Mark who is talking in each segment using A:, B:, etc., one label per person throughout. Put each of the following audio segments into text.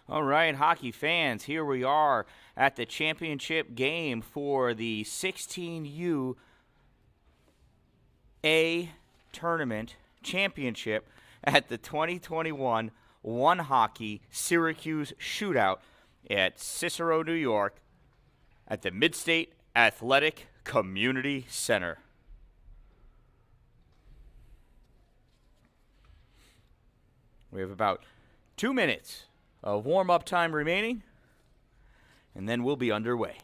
A: All right, hockey fans, here we are at the championship game for the 16U A Tournament Championship at the 2021 OneHockey Syracuse Shootout at Cicero, New York at the Midstate Athletic Community Center. We have about 2 minutes of warm-up time remaining, and then we'll be underway.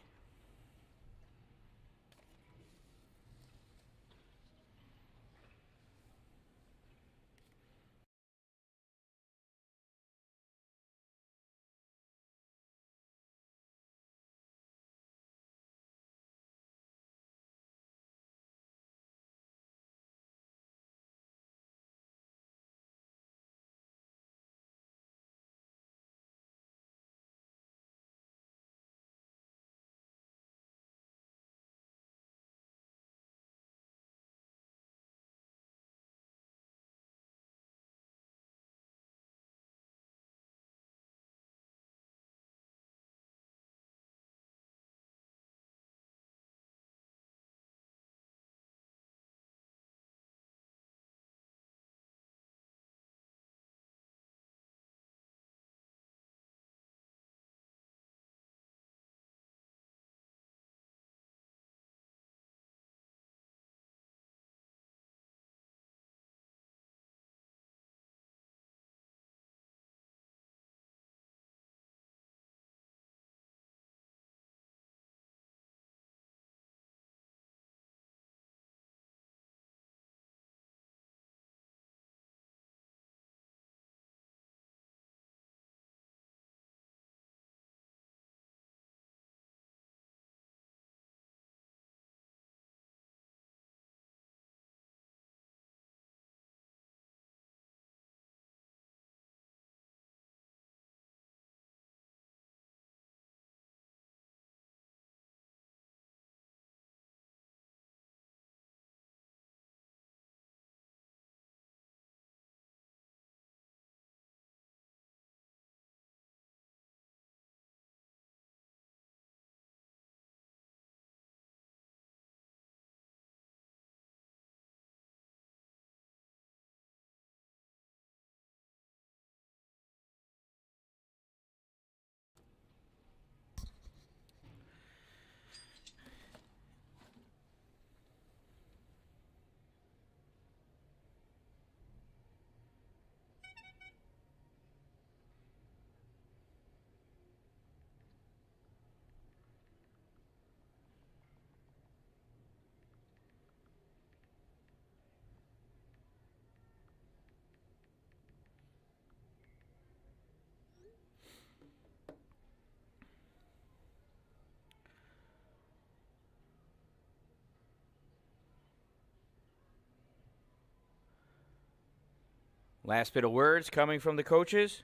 A: Last bit of words coming from the coaches.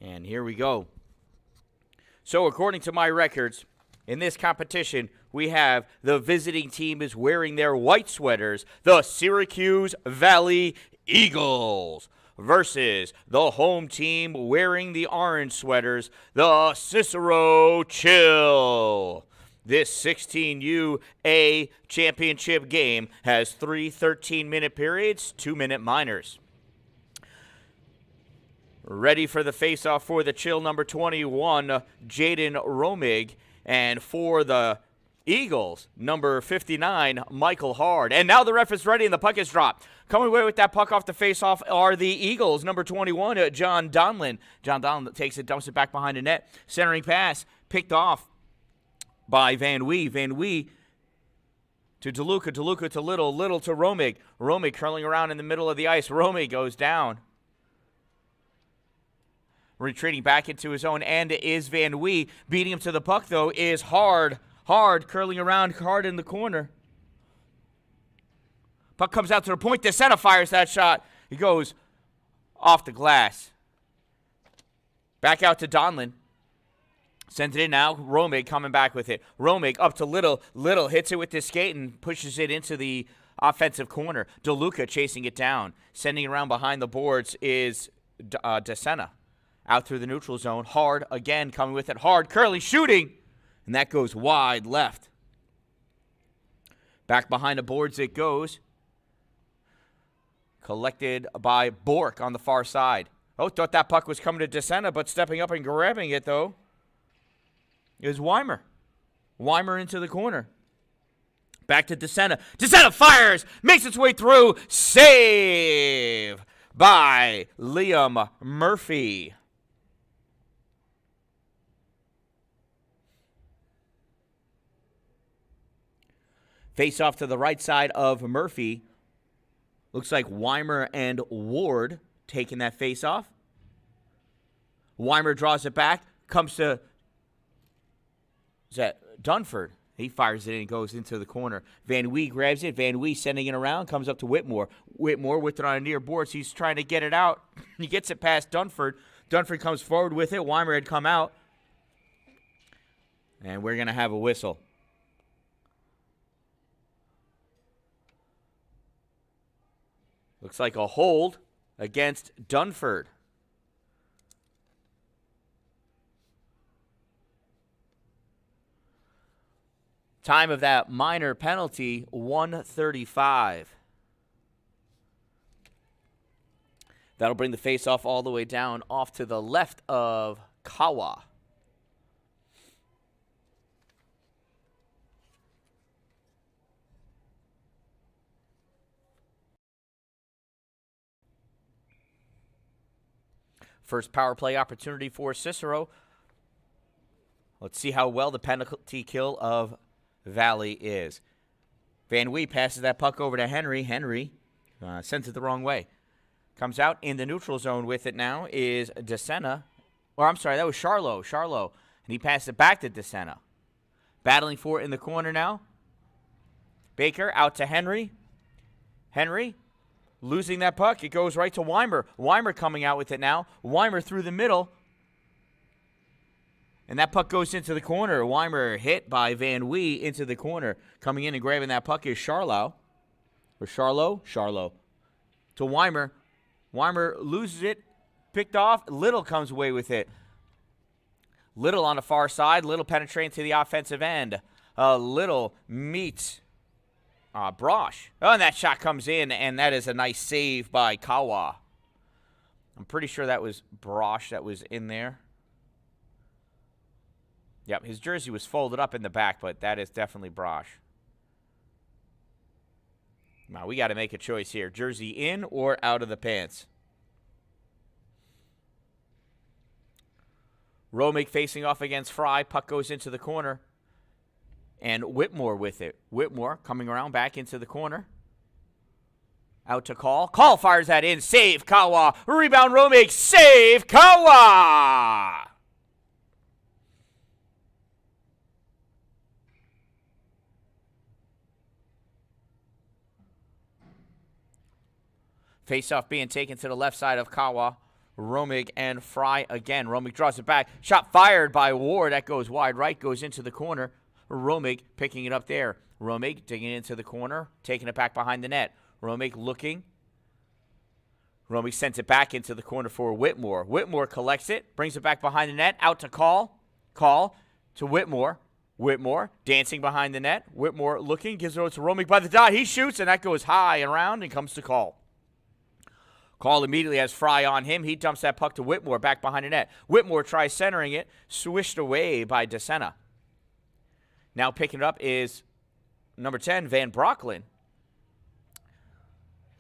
A: And here we go. So according to my records, in this competition, we have the visiting team is wearing their white sweaters, the Syracuse Valley Eagles, versus the home team wearing the orange sweaters, the Cicero Chill. This 16U A championship game has 3 13-minute periods, 2-minute minors. Ready for the face-off for the Chill, number 21, Jaden Romig. And for the Eagles, number 59, Michael Hard. And now the ref is ready and the puck is dropped. Coming away with that puck off the face-off are the Eagles, number 21, John Donlin. John Donlin takes it, dumps it back behind the net. Centering pass, picked off by Van Wee. Van Wee to DeLuca, DeLuca to Little, Little to Romig. Romig curling around in the middle of the ice. Romig goes down. Retreating back into his own end is Van Wee. Beating him to the puck, though, is Hard, curling around hard in the corner. Puck comes out to the point. DeSena fires that shot. He goes off the glass. Back out to Donlin. Sends it in now. Romig coming back with it. Romig up to Little. Little hits it with his skate and pushes it into the offensive corner. DeLuca chasing it down. Sending it around behind the boards is DeSena. Out through the neutral zone. Hard again coming with it. Hard curling, shooting. And that goes wide left. Back behind the boards it goes. Collected by Bork on the far side. Oh, thought that puck was coming to DeSena, but stepping up and grabbing it, though, is Weimer. Weimer into the corner. Back to DeSena. DeSena fires! Makes its way through. Save by Liam Murphy. Face off to the right side of Murphy. Looks like Weimer and Ward taking that face off. Weimer draws it back. Comes to, is that Dunford? He fires it and goes into the corner. Van Wee grabs it. Van Wee sending it around. Comes up to Whitmore. Whitmore with it on a near boards. He's trying to get it out. He gets it past Dunford. Dunford comes forward with it. Weimer had come out. And we're going to have a whistle. Looks like a hold against Dunford. Time of that minor penalty, 1:35. That'll bring the face-off all the way down off to the left of Kawa. First power play opportunity for Cicero. Let's see how well the penalty kill of Valley is. Van Wee passes that puck over to Henry. Henry sends it the wrong way. Comes out in the neutral zone with it now is DeSena. Or I'm sorry, that was Charlo. Charlo. And he passed it back to DeSena. Battling for it in the corner now. Baker out to Henry. Henry losing that puck. It goes right to Weimer. Weimer coming out with it now. Weimer through the middle. And that puck goes into the corner. Weimer hit by Van Wee into the corner. Coming in and grabbing that puck is Charlo. Or Charlo? Charlo. To Weimer. Weimer loses it. Picked off. Little comes away with it. Little on the far side. Little penetrating to the offensive end. Little meets Brosh. Oh, and that shot comes in, and that is a nice save by Kawa. I'm pretty sure that was Brosh that was in there. Yep, his jersey was folded up in the back, but that is definitely Brosh. Now, we got to make a choice here. Jersey in or out of the pants? Romig facing off against Fry. Puck goes into the corner. And Whitmore with it. Whitmore coming around back into the corner. Out to Call. Call fires that in. Save Kawa. Rebound Romig. Save Kawa. Face-off being taken to the left side of Kawa. Romig and Fry again. Romig draws it back. Shot fired by Ward. That goes wide right. Goes into the corner. Romig picking it up there. Romig digging into the corner. Taking it back behind the net. Romig looking. Romig sends it back into the corner for Whitmore. Whitmore collects it. Brings it back behind the net. Out to Call. Call to Whitmore. Whitmore dancing behind the net. Whitmore looking. Gives it to Romig by the dot. He shoots, and that goes high and around and comes to Call. Call immediately has Fry on him. He dumps that puck to Whitmore back behind the net. Whitmore tries centering it. Swished away by DeSena. Now picking it up is number 10, Van Brocklin.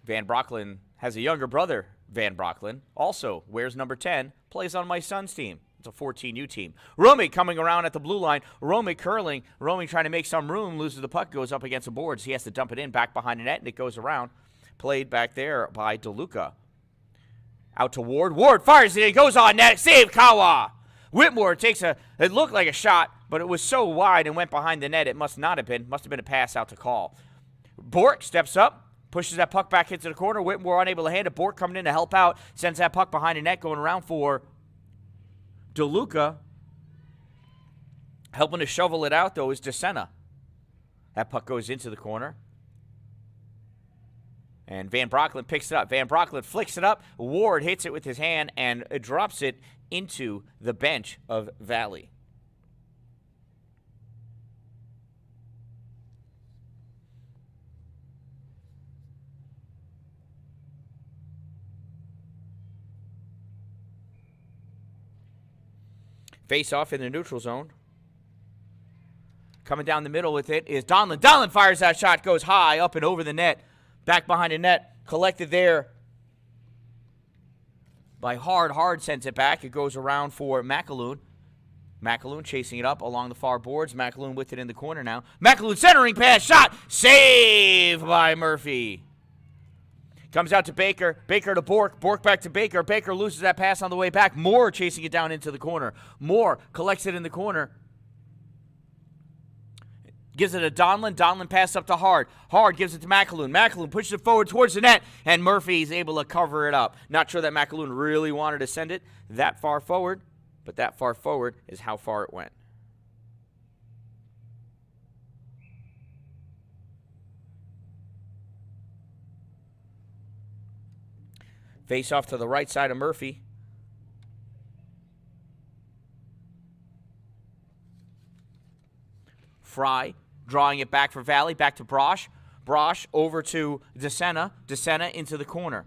A: Van Brocklin has a younger brother, Van Brocklin. Also wears number 10, plays on my son's team. It's a 14U team. Romig coming around at the blue line. Romig curling. Romig trying to make some room. Loses the puck. Goes up against the boards. He has to dump it in back behind the net, and it goes around. Played back there by DeLuca. Out to Ward. Ward fires it. It goes on net. Save Kawa. Whitmore takes it looked like a shot, but it was so wide and went behind the net. It must not have been. Must have been a pass out to Call. Bork steps up, pushes that puck back into the corner. Whitmore unable to hand it. Bork coming in to help out. Sends that puck behind the net, going around for DeLuca. Helping to shovel it out, though, is DeSena. That puck goes into the corner. And Van Brocklin picks it up. Van Brocklin flicks it up. Ward hits it with his hand and drops it into the bench of Valley. Face off in the neutral zone. Coming down the middle with it is Donlin. Donlin fires that shot, goes high, up and over the net. Back behind the net, collected there by Hard. Hard sends it back. It goes around for McAloon. McAloon chasing it up along the far boards. McAloon with it in the corner now. McAloon centering pass, shot, save by Murphy. Comes out to Baker. Baker to Bork. Bork back to Baker. Baker loses that pass on the way back. Moore chasing it down into the corner. Moore collects it in the corner. Gives it to Donlin. Donlin passes up to Hard. Hard gives it to McAloon. McAloon pushes it forward towards the net, and Murphy's able to cover it up. Not sure that McAloon really wanted to send it that far forward, but that far forward is how far it went. Face off to the right side of Murphy. Fry drawing it back for Valley. Back to Brosh. Brosh over to DeSena. DeSena into the corner.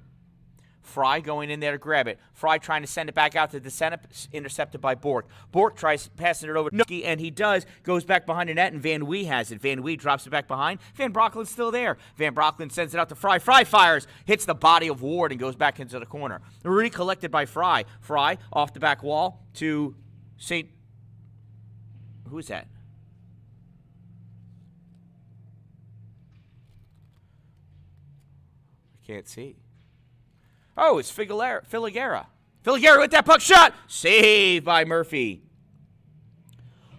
A: Fry going in there to grab it. Fry trying to send it back out to DeSena. Intercepted by Bork. Bork tries passing it over to Nookie, and he does. Goes back behind the net, and Van Wee has it. Van Wee drops it back behind. Van Brocklin's still there. Van Brocklin sends it out to Fry. Fry fires. Hits the body of Ward and goes back into the corner. Recollected by Fry. Fry off the back wall to St. Who's that? Can't see. Oh, it's Figueroa. Figueroa with that puck shot. Saved by Murphy.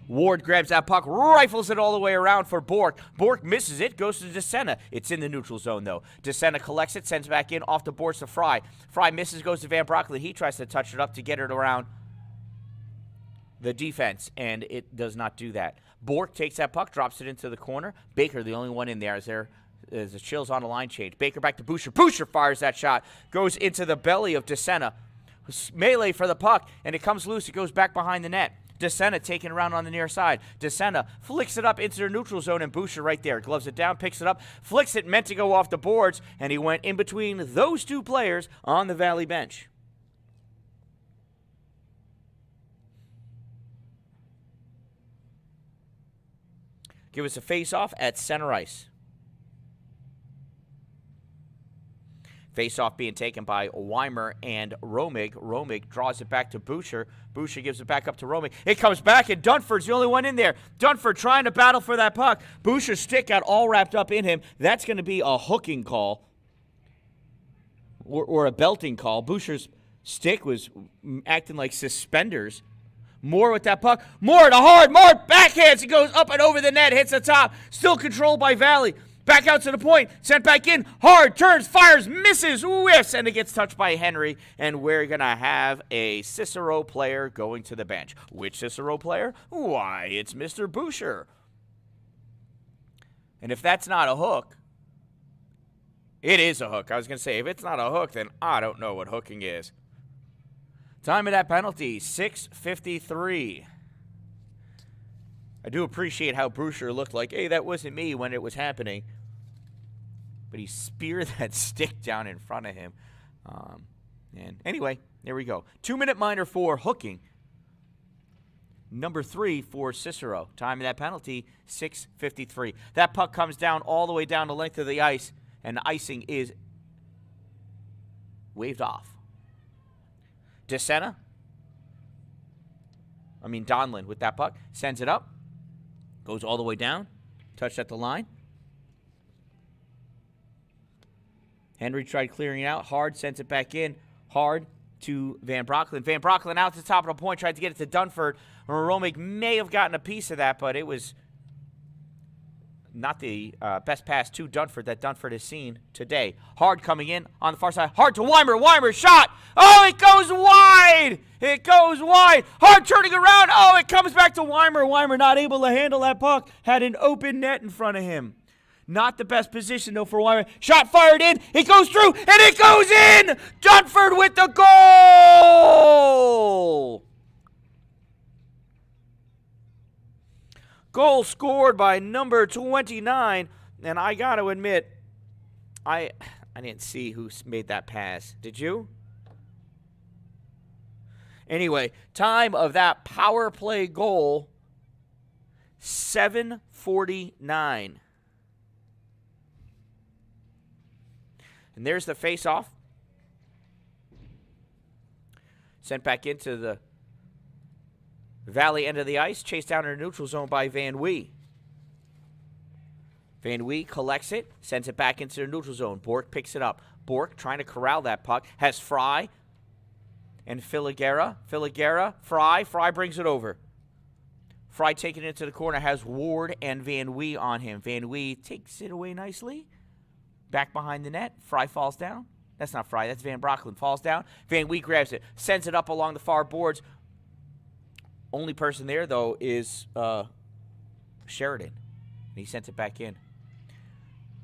A: Ward grabs that puck, rifles it all the way around for Bork. Bork misses it, goes to DeSena. It's in the neutral zone, though. DeSena collects it, sends it back in, off the boards to Fry. Fry misses, goes to Van Brocklin. He tries to touch it up to get it around the defense, and it does not do that. Bork takes that puck, drops it into the corner. Baker, the only one in there, as the Chills on the line change. Baker back to Boucher. Boucher fires that shot. Goes into the belly of DeSena. Melee for the puck, and it comes loose. It goes back behind the net. DeSena taking around on the near side. DeSena flicks it up into the neutral zone, and Boucher right there. Gloves it down, picks it up, flicks it, meant to go off the boards, and he went in between those two players on the Valley bench. Give us a face-off at center ice. Face-off being taken by Weimer and Romig. Romig draws it back to Boucher. Boucher gives it back up to Romig. It comes back, and Dunford's the only one in there. Dunford trying to battle for that puck. Boucher's stick got all wrapped up in him. That's going to be a hooking call or a belting call. Boucher's stick was acting like suspenders. Moore with that puck. Moore to Hard. Moore backhands. It goes up and over the net. Hits the top. Still controlled by Valley. Back out to the point, sent back in, Hard, turns, fires, misses, whiffs, and it gets touched by Henry, and we're going to have a Cicero player going to the bench. Which Cicero player? Why, it's Mr. Boucher. And if that's not a hook, it is a hook. I was going to say, if it's not a hook, then I don't know what hooking is. Time of that penalty, 6:53. I do appreciate how Boucher looked like, hey, that wasn't me when it was happening. But he speared that stick down in front of him. And anyway, there we go. 2-minute minor for hooking. Number 3 for Cicero. Time of that penalty, 6:53. That puck comes down all the way down the length of the ice, and the icing is waved off. Donlin with that puck, sends it up, goes all the way down, touched at the line. Henry tried clearing it out. Hard sends it back in. Hard to Van Broeckelen. Van Broeckelen out to the top of the point, tried to get it to Dunford. Romig may have gotten a piece of that, but it was not the best pass to Dunford that Dunford has seen today. Hard coming in on the far side. Hard to Weimer. Weimer shot. Oh, it goes wide. It goes wide. Hard turning around. Oh, it comes back to Weimer. Weimer not able to handle that puck. Had an open net in front of him. Not the best position, though, for Weimer. Shot fired in. It goes through, and it goes in. Dunford with the goal. Goal scored by number 29, and I got to admit, I didn't see who made that pass. Did you? Anyway, time of that power play goal, 7:49. And there's the face-off. Sent back into the Valley end of the ice, chased down in the neutral zone by Van Wee. Van Wee collects it, sends it back into the neutral zone. Bork picks it up. Bork trying to corral that puck. Has Fry and Filiguera. Fry brings it over. Fry taking it into the corner. Has Ward and Van Wee on him. Van Wee takes it away nicely. Back behind the net. Fry falls down. That's not Fry. That's Van Broeckelen. Falls down. Van Wee grabs it. Sends it up along the far boards. Only person there, though, is Sheridan. He sent it back in.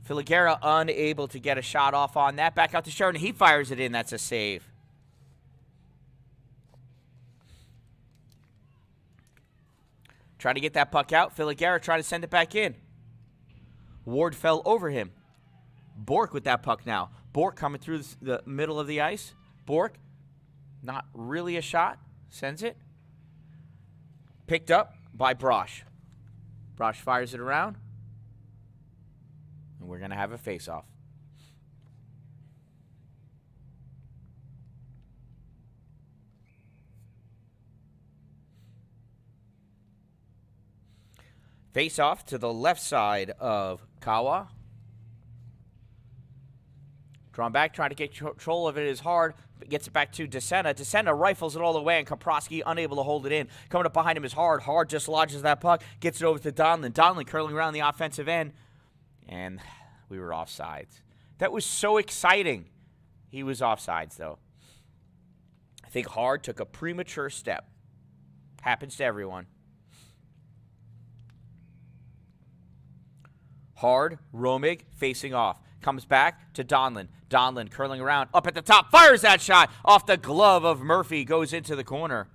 A: Filiguera unable to get a shot off on that. Back out to Sheridan. He fires it in. That's a save. Trying to get that puck out. Filiguera trying to send it back in. Ward fell over him. Bork with that puck now. Bork coming through the middle of the ice. Bork, not really a shot. Sends it. Picked up by Brosh. Brosh fires it around. And we're going to have a face-off. Face-off to the left side of Kawa. Drawn back, trying to get control of it is hard. Gets it back to DeSena. DeSena rifles it all the way, and Kaprowski unable to hold it in. Coming up behind him is Hard. Hard just lodges that puck. Gets it over to Donlin. Donlin curling around the offensive end. And we were offsides. That was so exciting. He was offsides, though. I think Hard took a premature step. Happens to everyone. Hard, Romig, facing off. Comes back to Donlin. Donlin curling around. Up at the top. Fires that shot. Off the glove of Murphy. Goes into the corner.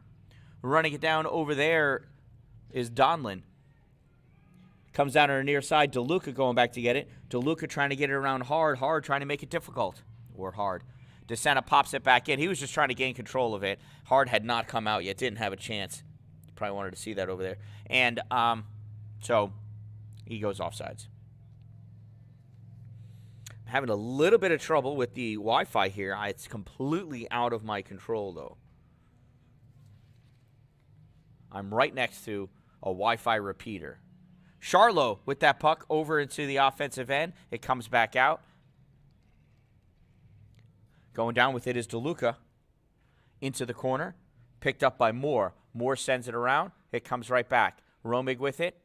A: Running it down over there is Donlin. Comes down on the near side. DeLuca going back to get it. DeLuca trying to get it around Hard. Hard trying to make it difficult. Or Hard. DeSena pops it back in. He was just trying to gain control of it. Hard had not come out yet. Didn't have a chance. Probably wanted to see that over there. And so he goes offsides. Having a little bit of trouble with the Wi-Fi here. It's completely out of my control, though. I'm right next to a Wi-Fi repeater. Charlo with that puck over into the offensive end. It comes back out. Going down with it is DeLuca. Into the corner. Picked up by Moore. Moore sends it around. It comes right back. Romig with it.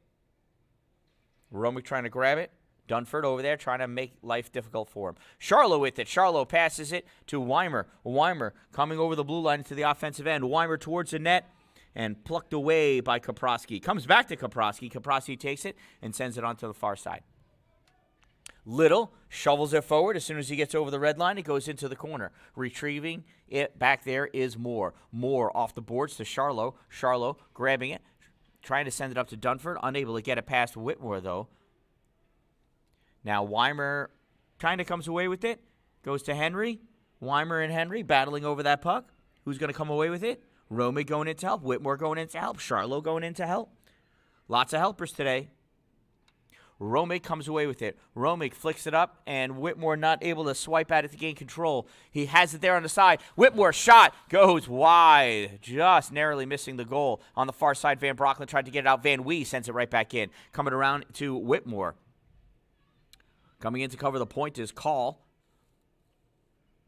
A: Romig trying to grab it. Dunford over there trying to make life difficult for him. Charlo with it. Charlo passes it to Weimer. Weimer coming over the blue line into the offensive end. Weimer towards the net and plucked away by Kaprowski. Comes back to Kaprowski. Kaprowski takes it and sends it onto the far side. Little shovels it forward. As soon as he gets over the red line, it goes into the corner. Retrieving it back there is Moore. Moore off the boards to Charlo. Charlo grabbing it. Trying to send it up to Dunford. Unable to get it past Whitmore, though. Now Weimer kind of comes away with it. Goes to Henry. Weimer and Henry battling over that puck. Who's going to come away with it? Romig going in to help. Whitmore going in to help. Charlo going in to help. Lots of helpers today. Romig comes away with it. Romig flicks it up, and Whitmore not able to swipe at it to gain control. He has it there on the side. Whitmore shot goes wide, just narrowly missing the goal. On the far side, Van Broeckelen tried to get it out. Van Wee sends it right back in. Coming around to Whitmore. Coming in to cover the point is Call.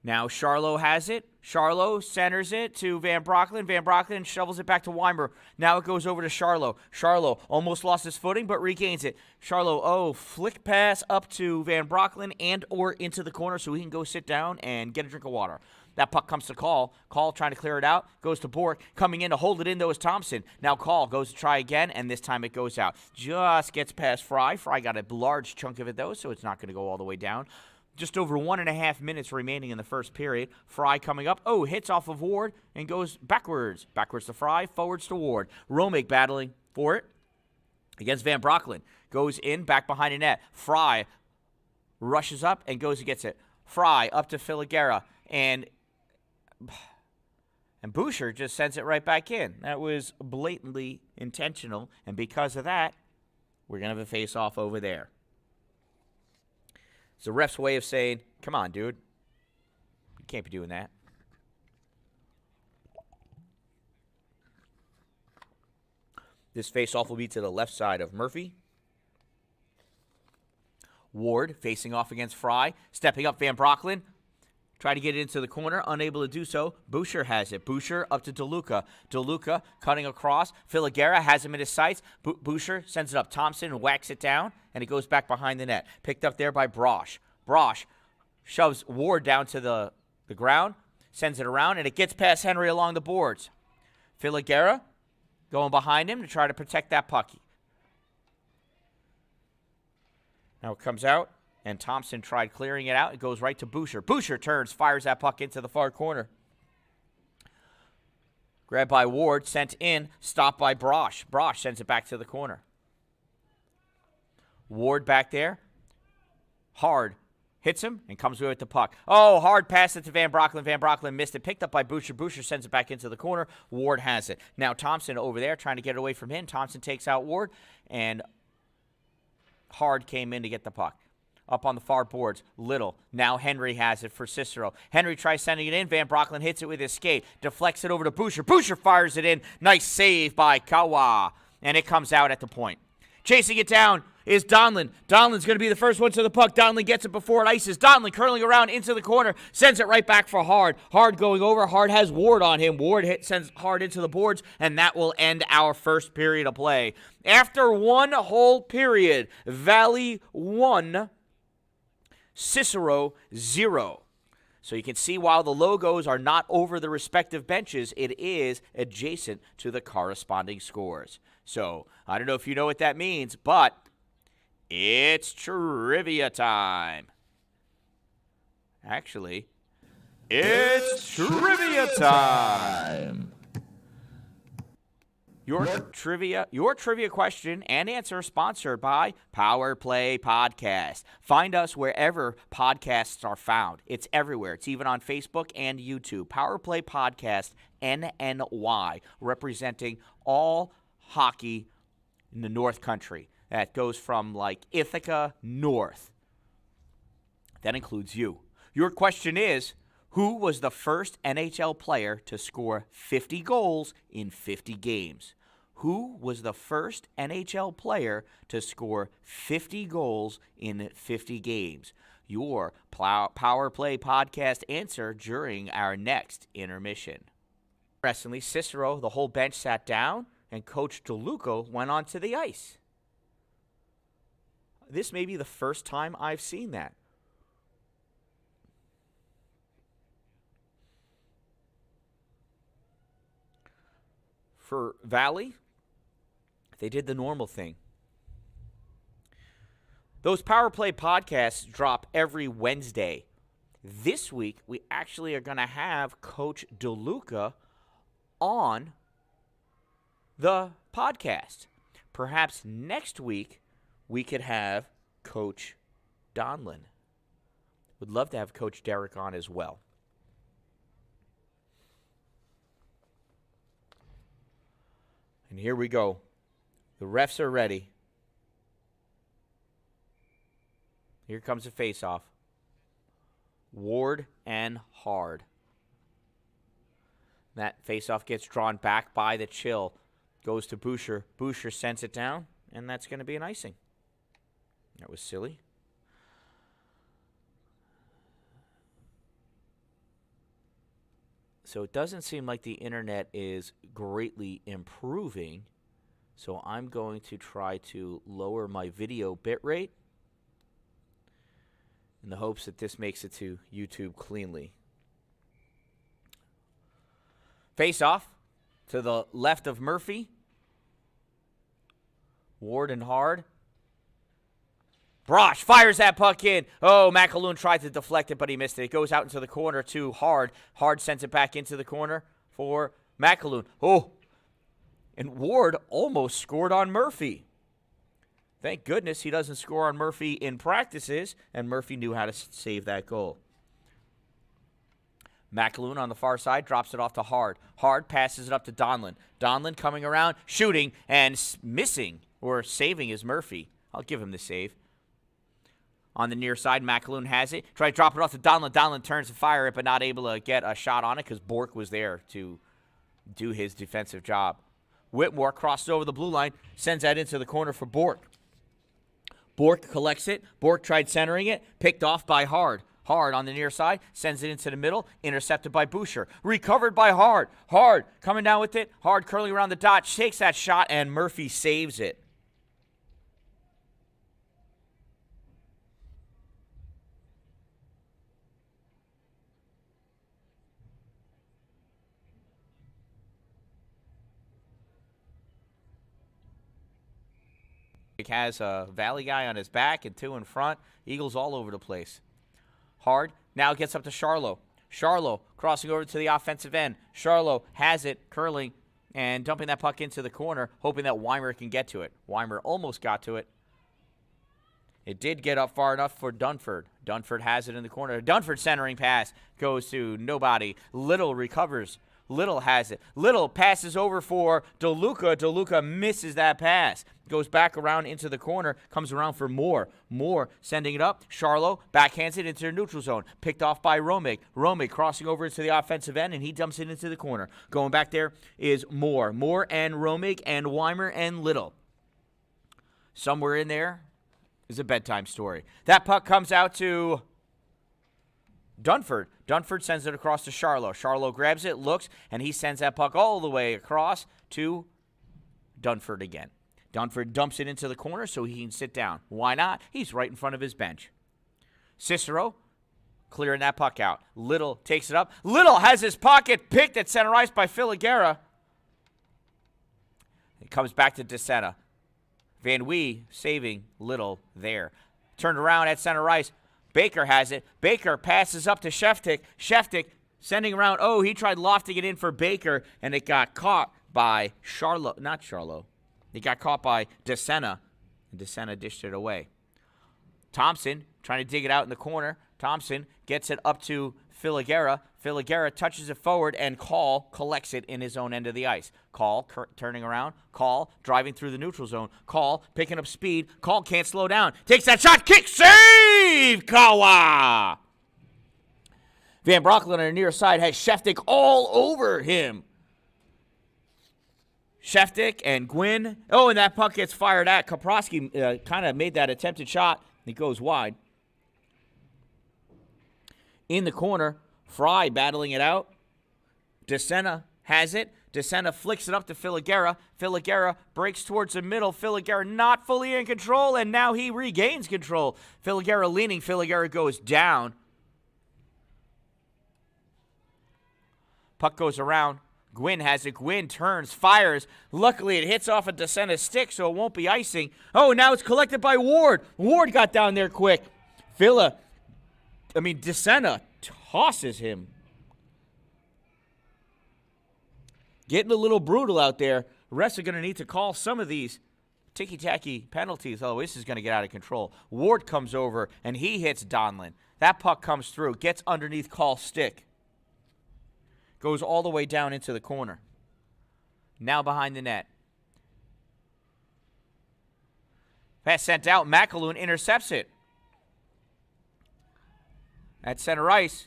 A: Now Charlo has it. Charlo centers it to Van Brocklin. Van Brocklin shovels it back to Weimer. Now it goes over to Charlo. Charlo almost lost his footing, but regains it. Charlo, flick pass up to Van Brocklin and or into the corner so he can go sit down and get a drink of water. That puck comes to Call. Call trying to clear it out. Goes to Bork. Coming in to hold it in, though, is Thompson. Now Call goes to try again, and this time it goes out. Just gets past Fry. Fry got a large chunk of it, though, so it's not going to go all the way down. Just over 1.5 minutes remaining in the first period. Fry coming up. Hits off of Ward and goes backwards. Backwards to Fry, forwards to Ward. Romick battling for it against Van Brocklin. Goes in, back behind the net. Fry rushes up and goes and gets it. Fry up to Filiguera. And Boucher just sends it right back in. That was blatantly intentional. And because of that, we're going to have a face-off over there. It's the ref's way of saying, come on, dude. You can't be doing that. This face-off will be to the left side of Murphy. Ward facing off against Fry. Stepping up Van Brocklin. Try to get it into the corner. Unable to do so. Boucher has it. Boucher up to DeLuca. DeLuca cutting across. Filiguera has him in his sights. Boucher sends it up. Thompson whacks it down, and it goes back behind the net. Picked up there by Brosh. Brosh shoves Ward down to the ground, sends it around, and it gets past Henry along the boards. Filiguera going behind him to try to protect that puck. Now it comes out. And Thompson tried clearing it out. It goes right to Boucher. Boucher turns, fires that puck into the far corner. Grabbed by Ward, sent in, stopped by Brosh. Brosh sends it back to the corner. Ward back there. Hard hits him and comes away with the puck. Hard pass it to Van Brocklin. Van Brocklin missed it. Picked up by Boucher. Boucher sends it back into the corner. Ward has it. Now Thompson over there trying to get it away from him. Thompson takes out Ward. And Hard came in to get the puck. Up on the far boards, Little. Now Henry has it for Cicero. Henry tries sending it in. Van Brocklin hits it with his skate. Deflects it over to Boucher. Boucher fires it in. Nice save by Kawa. And it comes out at the point. Chasing it down is Donlin. Donlin's going to be the first one to the puck. Donlin gets it before it ices. Donlin curling around into the corner. Sends it right back for Hard. Hard going over. Hard has Ward on him. Ward sends Hard into the boards. And that will end our first period of play. After one whole period, Valley 1, Cicero 0. So you can see while the logos are not over the respective benches, it is adjacent to the corresponding scores. So I don't know if you know what that means, but it's trivia time. Actually, it's trivia time. Your trivia question and answer sponsored by Power Play Podcast. Find us wherever podcasts are found. It's everywhere. It's even on Facebook and YouTube. Power Play Podcast NNY, representing all hockey in the North Country. That goes from like Ithaca north. That includes you. Your question is, who was the first NHL player to score 50 goals in 50 games? Who was the first NHL player to score 50 goals in 50 games? Your Power Play Podcast answer during our next intermission. Interestingly, Cicero, the whole bench sat down, and Coach DeLuca went onto the ice. This may be the first time I've seen that. For Valley, they did the normal thing. Those Power Play podcasts drop every Wednesday. This week, we actually are going to have Coach DeLuca on the podcast. Perhaps next week, we could have Coach Donlin. Would love to have Coach Derek on as well. And here we go. The refs are ready. Here comes the face-off. Ward and Hard. That face-off gets drawn back by the chill. Goes to Boucher. Boucher sends it down, and that's going to be an icing. That was silly. So it doesn't seem like the internet is greatly improving. So I'm going to try to lower my video bitrate in the hopes that this makes it to YouTube cleanly. Face off to the left of Murphy. Ward and Hard. Brosh fires that puck in. Oh, McAloon tried to deflect it, but he missed it. It goes out into the corner to Hard. Hard sends it back into the corner for McAloon. Oh, and Ward almost scored on Murphy. Thank goodness he doesn't score on Murphy in practices, and Murphy knew how to save that goal. McAloon on the far side drops it off to Hard. Hard passes it up to Donlin. Donlin coming around, shooting, and missing, or saving is Murphy. I'll give him the save. On the near side, McAloon has it. Try to drop it off to Donlin. Donlin turns to fire it, but not able to get a shot on it because Bork was there to do his defensive job. Whitmore crosses over the blue line, sends that into the corner for Bork. Bork collects it. Bork tried centering it, picked off by Hard. Hard on the near side, sends it into the middle, intercepted by Boucher. Recovered by Hard. Hard coming down with it. Hard curling around the dot, takes that shot, and Murphy saves it. Has a Valley guy on his back and two in front. Eagles all over the place. Hard now gets up to Charlo. Charlo crossing over to the offensive end. Charlo has it, curling, and dumping that puck into the corner, hoping that Weimer can get to it. Weimer almost got to it. It did get up far enough for Dunford. Dunford has it in the corner. Dunford centering pass goes to nobody. Little recovers. Little has it. Little passes over for DeLuca. DeLuca misses that pass. Goes back around into the corner. Comes around for Moore. Moore sending it up. Charlo backhands it into the neutral zone. Picked off by Romig. Romig crossing over into the offensive end, and he dumps it into the corner. Going back there is Moore. Moore and Romig and Weimer and Little. Somewhere in there is a bedtime story. That puck comes out to Dunford. Dunford sends it across to Charlo. Charlo grabs it, looks, and he sends that puck all the way across to Dunford again. Dunford dumps it into the corner so he can sit down. Why not? He's right in front of his bench. Cicero clearing that puck out. Little takes it up. Little has his pocket picked at center ice by Filiguera. It comes back to DeSena. Van Wee saving Little there. Turned around at center ice. Baker has it. Baker passes up to Sheftik. Sheftik sending around. Oh, he tried lofting it in for Baker, and it got caught by Charlo. Not Charlo. It got caught by DeSena, and DeSena dished it away. Thompson trying to dig it out in the corner. Thompson gets it up to Filiguera. Filiguera touches it forward, and Call collects it in his own end of the ice. Call turning around. Call driving through the neutral zone. Call picking up speed. Call can't slow down. Takes that shot. Kick. Save! Kawa! Van Broecklyn on the near side has Sheftik all over him. Sheftik and Gwynn. Oh, and that puck gets fired at. Kaprowski kind of made that attempted shot. It goes wide. In the corner, Fry battling it out. DeSena has it. DeSena flicks it up to Filiguera. Filiguera breaks towards the middle. Filiguera not fully in control, and now he regains control. Filiguera leaning. Filiguera goes down. Puck goes around. Gwynn has it. Gwynn turns, fires. Luckily, it hits off of DeSena's stick, so it won't be icing. Oh, now it's collected by Ward. Ward got down there quick. DeSena tosses him. Getting a little brutal out there. Refs are going to need to call some of these ticky-tacky penalties. Oh, this is going to get out of control. Ward comes over, and he hits Donlin. That puck comes through, gets underneath Call's stick. Goes all the way down into the corner. Now behind the net. Pass sent out. McAloon intercepts it. At center ice.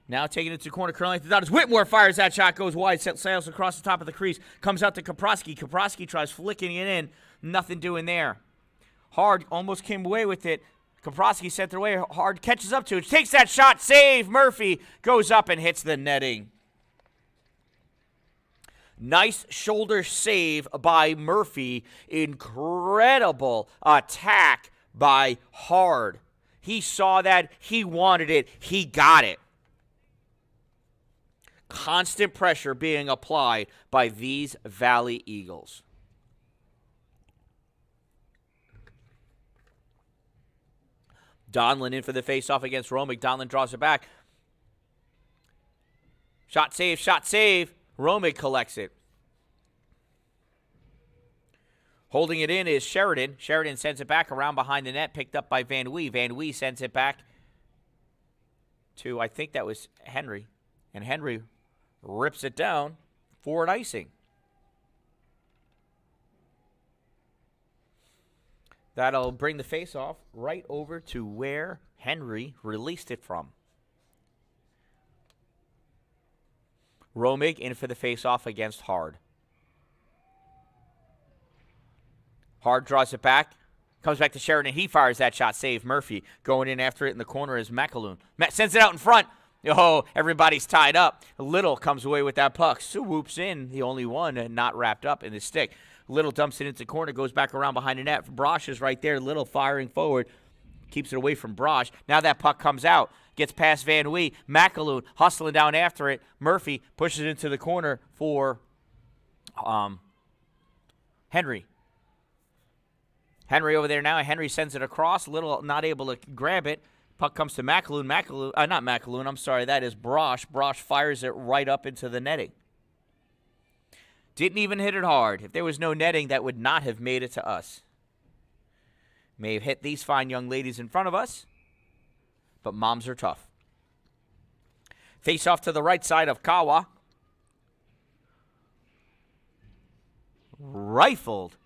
A: Now taking it to corner, curling the dot as Whitmore fires that shot, goes wide, sails across the top of the crease, comes out to Kaprowski. Kaprowski tries flicking it in. Nothing doing there. Hard almost came away with it. Kaprowski sent it away hard, catches up to it, takes that shot, save. Murphy goes up and hits the netting. Nice shoulder save by Murphy. Incredible attack by Hard. He saw that. He wanted it. He got it. Constant pressure being applied by these Valley Eagles. Donlin in for the faceoff against Romick. Donlin draws it back. Shot save, shot save. Romick collects it. Holding it in is Sheridan. Sheridan sends it back around behind the net, picked up by Van Wee. Van Wee sends it back to, I think that was Henry. And Henry rips it down for an icing. That'll bring the faceoff right over to where Henry released it from. Romick in for the faceoff against Hard. Hard draws it back. Comes back to Sheridan. He fires that shot. Save Murphy. Going in after it in the corner is McAloon. Sends it out in front. Oh, everybody's tied up. Little comes away with that puck. Swoops in. The only one and not wrapped up in the stick. Little dumps it into the corner. Goes back around behind the net. Brosh is right there. Little firing forward. Keeps it away from Brosh. Now that puck comes out. Gets past Van Wee. McAloon hustling down after it. Murphy pushes it into the corner for Henry. Henry over there now. Henry sends it across. Little not able to grab it. Puck comes to McAloon. Not McAloon. I'm sorry. That is Brosh. Brosh fires it right up into the netting. Didn't even hit it hard. If there was no netting, that would not have made it to us. May have hit these fine young ladies in front of us, but moms are tough. Face off to the right side of Kawa. Rifled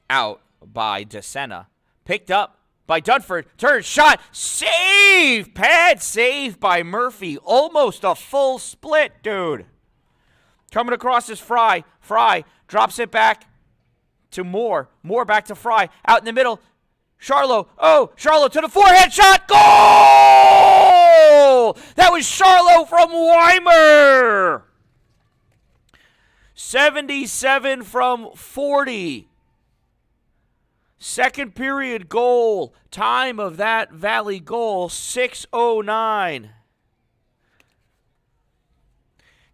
A: out by DeSena. Picked up by Dunford. Turn, shot, save! Pad save by Murphy. Almost a full split, dude. Coming across is Fry. Fry drops it back to Moore. Moore back to Fry. Out in the middle. Charlo. Oh, Charlo to the forehand shot. Goal! That was Charlo from Weimer. 77 from 40. Second period goal. Time of that Valley goal, 6:09.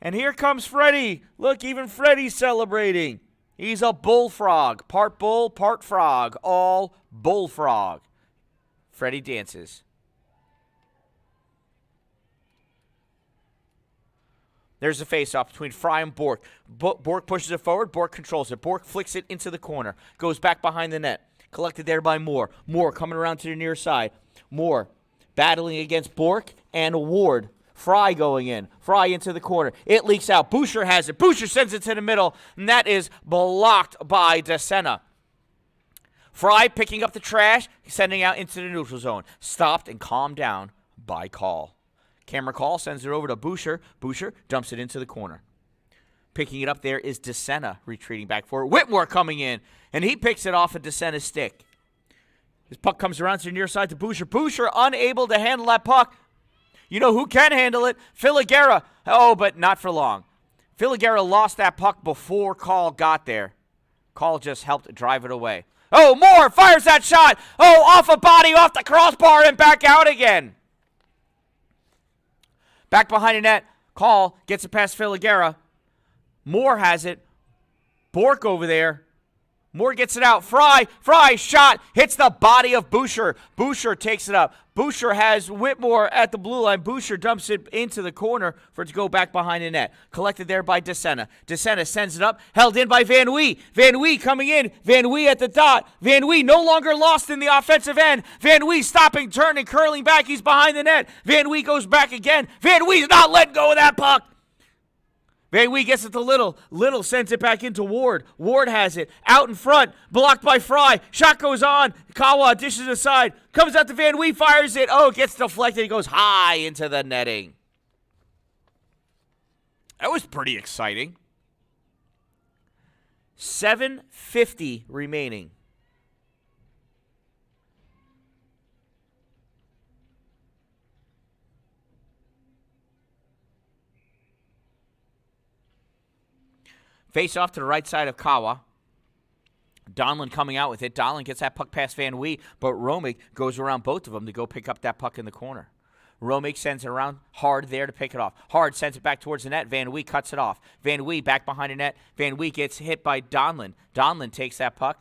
A: And here comes Freddie. Look, even Freddie's celebrating. He's a bullfrog. Part bull, part frog. All bullfrog. Freddie dances. There's a face-off between Fry and Bork. Bork pushes it forward. Bork controls it. Bork flicks it into the corner. Goes back behind the net. Collected there by Moore. Moore coming around to the near side. Moore battling against Bork and Ward. Fry going in. Fry into the corner. It leaks out. Boucher has it. Boucher sends it to the middle, and that is blocked by DeSena. Fry picking up the trash, sending out into the neutral zone. Stopped and calmed down by Call. Camera Call sends it over to Boucher. Boucher dumps it into the corner. Picking it up there is DeSena retreating back forward. Whitmore coming in, and he picks it off of DeSena's stick. His puck comes around to the near side to Boucher. Boucher unable to handle that puck. You know who can handle it? Filiguera. Oh, but not for long. Filiguera lost that puck before Call got there. Call just helped drive it away. Oh, Moore fires that shot. Oh, off a body, off the crossbar, and back out again. Back behind the net. Call gets it past Filiguera. Moore has it. Bork over there. Moore gets it out. Fry shot. Hits the body of Boucher. Boucher takes it up. Boucher has Whitmore at the blue line. Boucher dumps it into the corner for it to go back behind the net. Collected there by DeSena. DeSena sends it up. Held in by Van Wee. Van Wee coming in. Van Wee at the dot. Van Wee no longer lost in the offensive end. Van Wee stopping, turning, curling back. He's behind the net. Van Wee goes back again. Van Wee's not letting go of that puck. Van Wee gets it to Little. Little sends it back into Ward. Ward has it. Out in front. Blocked by Fry. Shot goes on. Kawa dishes aside. Comes out to Van Wee. Fires it. Oh, it gets deflected. He goes high into the netting. That was pretty exciting. 7:50 remaining. Face off to the right side of Kawa. Donlin coming out with it. Donlin gets that puck past Van Wee, but Romick goes around both of them to go pick up that puck in the corner. Romick sends it around. Hard there to pick it off. Hard sends it back towards the net. Van Wee cuts it off. Van Wee back behind the net. Van Wee gets hit by Donlin. Donlin takes that puck.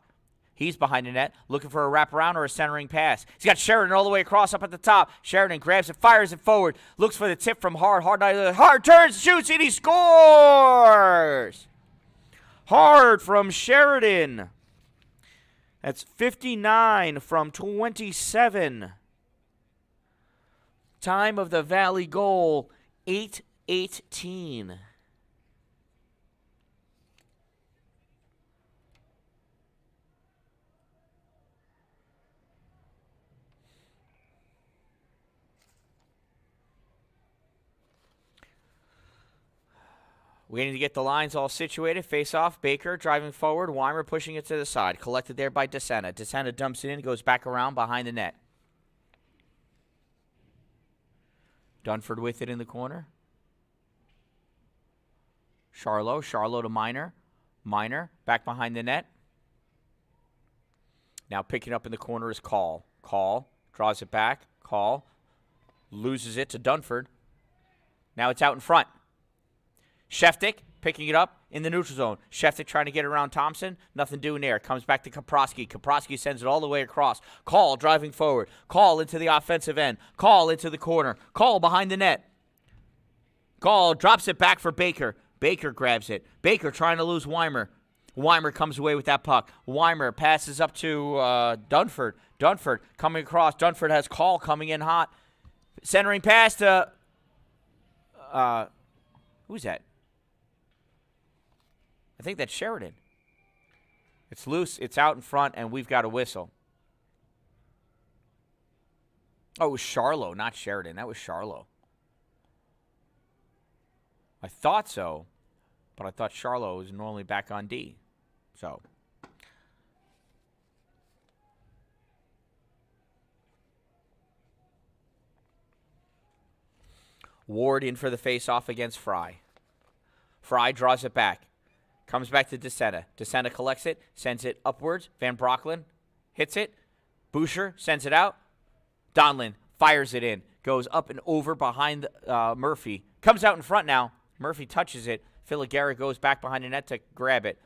A: He's behind the net, looking for a wraparound or a centering pass. He's got Sheridan all the way across up at the top. Sheridan grabs it, fires it forward, looks for the tip from Hard. Hard turns, shoots, and he scores! Hard from Sheridan. That's 59 from 27. Time of the Valley goal, 8:18. Waiting to get the lines all situated. Face off. Baker driving forward. Weimer pushing it to the side. Collected there by DeSena. DeSena dumps it in. Goes back around behind the net. Dunford with it in the corner. Charlo. Charlo to Miner. Miner back behind the net. Now picking up in the corner is Call. Call draws it back. Call loses it to Dunford. Now it's out in front. Sheftik picking it up in the neutral zone. Sheftik trying to get around Thompson. Nothing doing there. Comes back to Kaprowski. Kaprowski sends it all the way across. Call driving forward. Call into the offensive end. Call into the corner. Call behind the net. Call drops it back for Baker. Baker grabs it. Baker trying to lose Weimer. Weimer comes away with that puck. Weimer passes up to Dunford. Dunford coming across. Dunford has Call coming in hot. Centering pass to... who's that? I think that's Sheridan. It's loose. It's out in front, and we've got a whistle. Oh, it was Charlo, not Sheridan. That was Charlo. I thought so, but I thought Charlo was normally back on D. So. Ward in for the face-off against Fry. Fry draws it back. Comes back to DeSena. DeSena collects it, sends it upwards. Van Brocklin hits it. Boucher sends it out. Donlin fires it in. Goes up and over behind Murphy. Comes out in front now. Murphy touches it. Filigera goes back behind the net to grab it.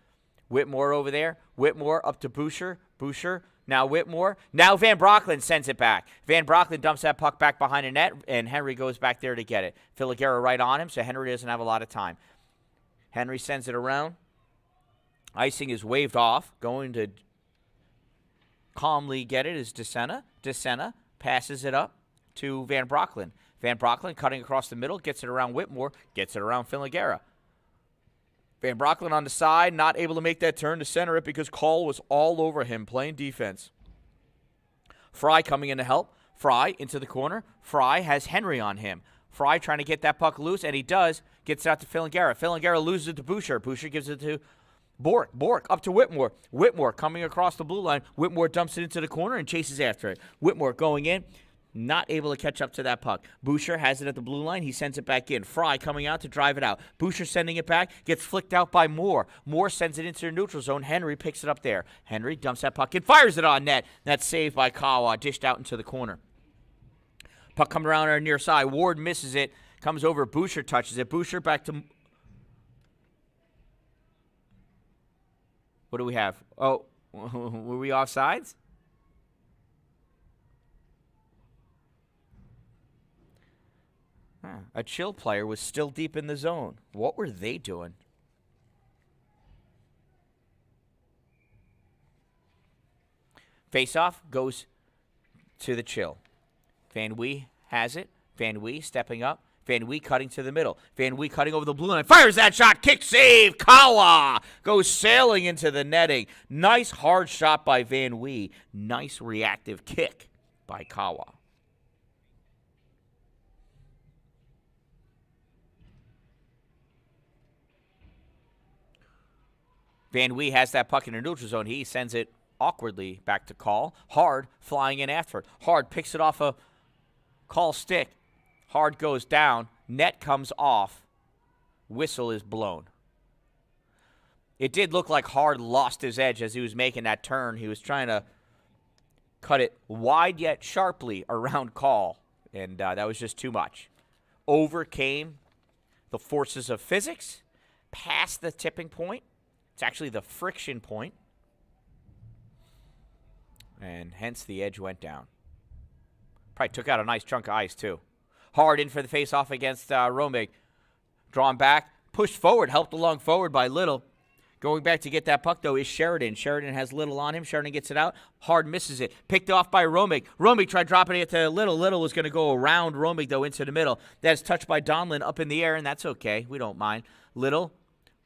A: Whitmore over there. Whitmore up to Boucher. Boucher. Now Whitmore. Now Van Brocklin sends it back. Van Brocklin dumps that puck back behind the net, and Henry goes back there to get it. Filigera right on him, so Henry doesn't have a lot of time. Henry sends it around. Icing is waved off. Going to calmly get it is DeSena. DeSena passes it up to Van Brocklin. Van Brocklin cutting across the middle, gets it around Whitmore, gets it around Filigera. Van Brocklin on the side, not able to make that turn to center it because Call was all over him playing defense. Fry coming in to help. Fry into the corner. Fry has Henry on him. Fry trying to get that puck loose, and he does. Gets it out to Filigera. Filigera loses it to Boucher. Boucher gives it to Bork. Bork up to Whitmore. Whitmore coming across the blue line. Whitmore dumps it into the corner and chases after it. Whitmore going in. Not able to catch up to that puck. Boucher has it at the blue line. He sends it back in. Fry coming out to drive it out. Boucher sending it back. Gets flicked out by Moore. Moore sends it into the neutral zone. Henry picks it up there. Henry dumps that puck and fires it on net. That's saved by Kawa. Dished out into the corner. Puck coming around our near side. Ward misses it. Comes over. Boucher touches it. Boucher back to... What do we have? Oh, were we offsides? A chill player was still deep in the zone. What were they doing? Face-off goes to the chill. Van Wee has it. Van Wee stepping up. Van Wee cutting to the middle. Van Wee cutting over the blue line. Fires that shot. Kick save. Kawa goes sailing into the netting. Nice hard shot by Van Wee. Nice reactive kick by Kawa. Van Wee has that puck in the neutral zone. He sends it awkwardly back to Call. Hard flying in after it. Hard picks it off a Call stick. Hard goes down. Net comes off. Whistle is blown. It did look like Hard lost his edge as he was making that turn. He was trying to cut it wide yet sharply around Call, and that was just too much. Overcame the forces of physics, past the tipping point. It's actually the friction point, and hence the edge went down. Probably took out a nice chunk of ice, too. Hard in for the face-off against Romig. Drawn back, pushed forward, helped along forward by Little. Going back to get that puck, though, is Sheridan. Sheridan has Little on him. Sheridan gets it out. Hard misses it. Picked off by Romig. Romig tried dropping it to Little. Little was going to go around Romig, though, into the middle. That is touched by Donlin up in the air, and that's okay. We don't mind. Little,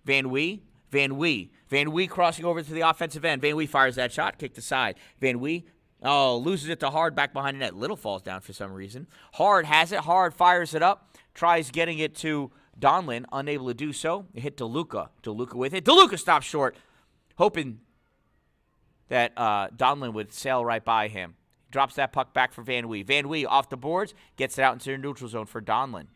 A: Van Wee, Van Wee. Van Wee crossing over to the offensive end. Van Wee fires that shot, kicked aside. Van Wee, loses it to Hard back behind the net. Little falls down for some reason. Hard has it. Hard fires it up. Tries getting it to Donlin, unable to do so. It hit DeLuca. DeLuca with it. DeLuca stops short, hoping that Donlin would sail right by him. Drops that puck back for Van Wee. Van Wee off the boards, gets it out into the neutral zone for Donlin.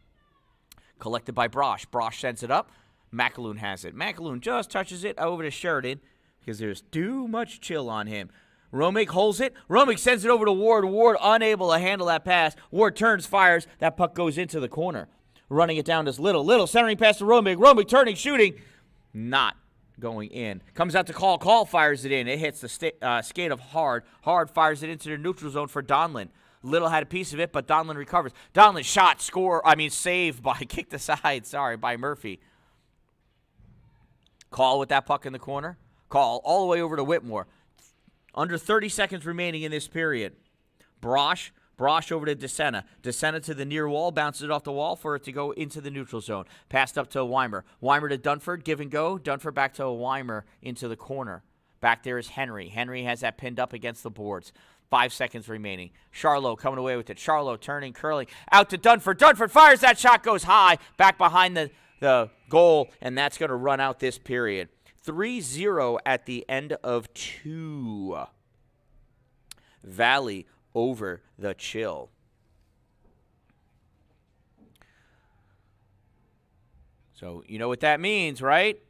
A: Collected by Brosh. Brosh sends it up. McAloon has it. McAloon just touches it over to Sheridan because there's too much chill on him. Romig holds it. Romig sends it over to Ward. Ward unable to handle that pass. Ward turns, fires. That puck goes into the corner. Running it down to Little. Little centering pass to Romig. Romig turning, shooting. Not going in. Comes out to Call. Call fires it in. It hits the skate of Hard. Hard fires it into the neutral zone for Donlin. Little had a piece of it, but Donlin recovers. Donlin shot, saved by, kicked aside, by Murphy. Call with that puck in the corner. Call all the way over to Whitmore. Under 30 seconds remaining in this period. Brosh over to DeSena. DeSena to the near wall, bounces it off the wall for it to go into the neutral zone. Passed up to Weimer. Weimer to Dunford, give and go. Dunford back to Weimer into the corner. Back there is Henry. Henry has that pinned up against the boards. 5 seconds remaining. Charlo coming away with it. Charlo turning, curling. Out to Dunford. Dunford fires. That shot goes high. Back behind the goal, and that's going to run out this period. 3-0 at the end of 2. Valley over the Chill. So you know what that means, right?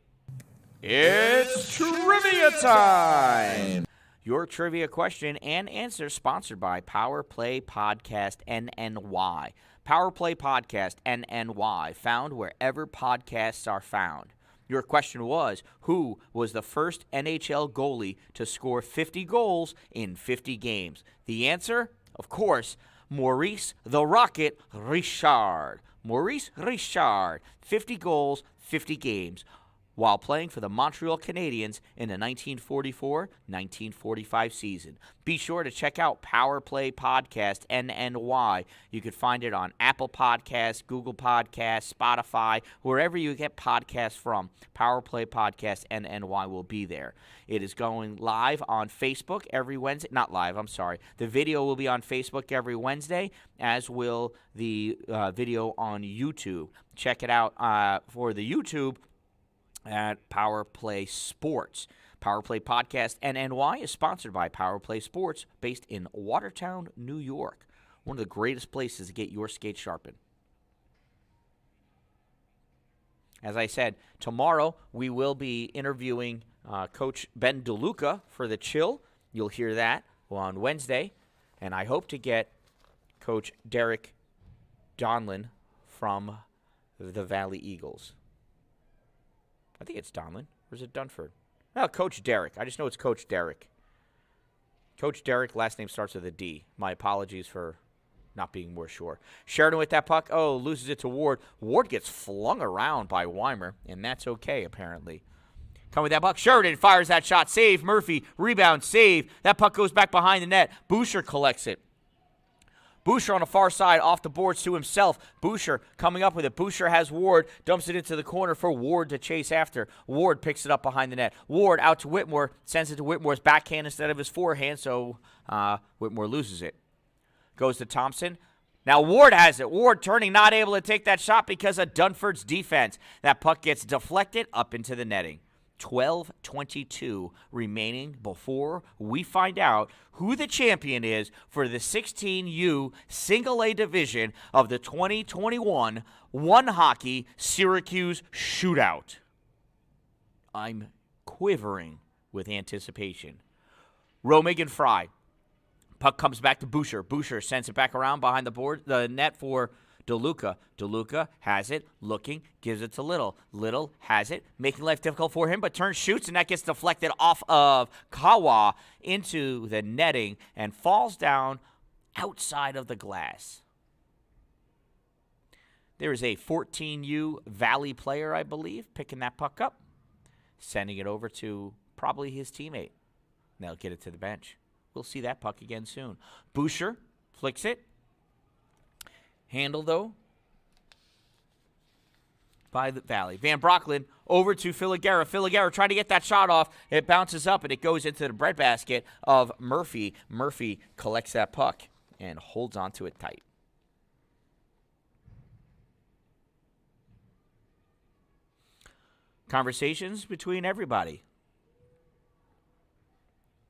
A: It's trivia time! Your trivia question and answer sponsored by Power Play Podcast NNY. Power Play Podcast NNY, found wherever podcasts are found. Your question was, who was the first NHL goalie to score 50 goals in 50 games? The answer, of course, Maurice the Rocket Richard. Maurice Richard, 50 goals, 50 games, while playing for the Montreal Canadiens in the 1944-1945 season. Be sure to check out Power Play Podcast NNY. You can find it on Apple Podcasts, Google Podcasts, Spotify, wherever you get podcasts from. Power Play Podcast NNY will be there. It is going live on Facebook every Wednesday. Not live, I'm sorry. The video will be on Facebook every Wednesday, as will the video on YouTube. Check it out for the YouTube at Power Play Sports. Power Play Podcast NNY is sponsored by Power Play Sports, based in Watertown, New York. One of the greatest places to get your skates sharpened. As I said, tomorrow we will be interviewing Coach Ben DeLuca for the Chill. You'll hear that on Wednesday. And I hope to get Coach Derek Donlin from the Valley Eagles. I think it's Donlin. Or is it Dunford? No, Coach Derek. I just know it's Coach Derek. Coach Derek, last name starts with a D. My apologies for not being more sure. Sheridan with that puck. Oh, loses it to Ward. Ward gets flung around by Weimer, and that's okay, apparently. Coming with that puck. Sheridan fires that shot. Save. Murphy. Rebound. Save. That puck goes back behind the net. Boucher collects it. Boucher on the far side, off the boards to himself. Boucher coming up with it. Boucher has Ward, dumps it into the corner for Ward to chase after. Ward picks it up behind the net. Ward out to Whitmore, sends it to Whitmore's backhand instead of his forehand, so Whitmore loses it. Goes to Thompson. Now Ward has it. Ward turning, not able to take that shot because of Dunford's defense. That puck gets deflected up into the netting. 12:22 remaining before we find out who the champion is for the 16U Single A division of the 2021 OneHockey Syracuse Shootout. I'm quivering with anticipation. Romig and Fry. Puck comes back to Boucher. Boucher sends it back around behind the net for DeLuca. DeLuca has it, looking, gives it to Little. Little has it, making life difficult for him, but turns, shoots, and that gets deflected off of Kawa into the netting and falls down outside of the glass. There is a 14U Valley player, I believe, picking that puck up, sending it over to probably his teammate. They'll get it to the bench. We'll see that puck again soon. Boucher flicks it. Handle, though, by the Valley. Van Brocklin over to Filiguera. Filiguera trying to get that shot off. It bounces up, and it goes into the breadbasket of Murphy. Murphy collects that puck and holds on to it tight. Conversations between everybody.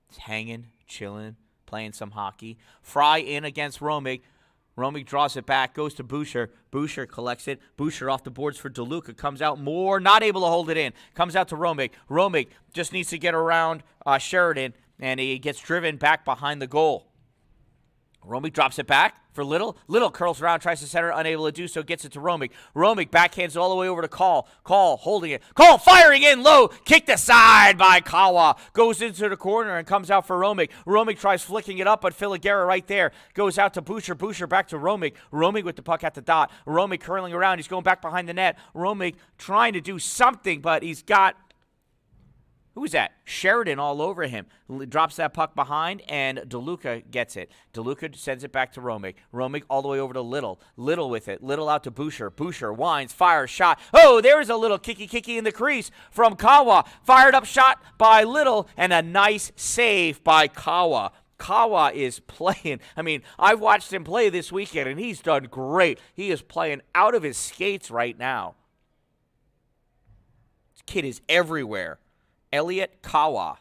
A: It's hanging, chilling, playing some hockey. Fry in against Romig. Romig draws it back, goes to Boucher. Boucher collects it. Boucher off the boards for DeLuca. Comes out more, not able to hold it in. Comes out to Romig. Romig just needs to get around Sheridan, and he gets driven back behind the goal. Romig drops it back for Little. Little curls around, tries to center, unable to do so, gets it to Romig. Romig backhands all the way over to Call. Call holding it. Call firing in low. Kicked aside by Kawa. Goes into the corner and comes out for Romig. Romig tries flicking it up, but Filiguera right there. Goes out to Boucher. Boucher back to Romig. Romig with the puck at the dot. Romig curling around. He's going back behind the net. Romig trying to do something, but he's got... Who is that? Sheridan all over him. Drops that puck behind, and DeLuca gets it. DeLuca sends it back to Romig. Romig all the way over to Little. Little with it. Little out to Boucher. Boucher winds, fires, shot. Oh, there's a little kicky in the crease from Kawa. Fired up shot by Little, and a nice save by Kawa. Kawa is playing. I mean, I've watched him play this weekend, and he's done great. He is playing out of his skates right now. This kid is everywhere. Elliot Kawa.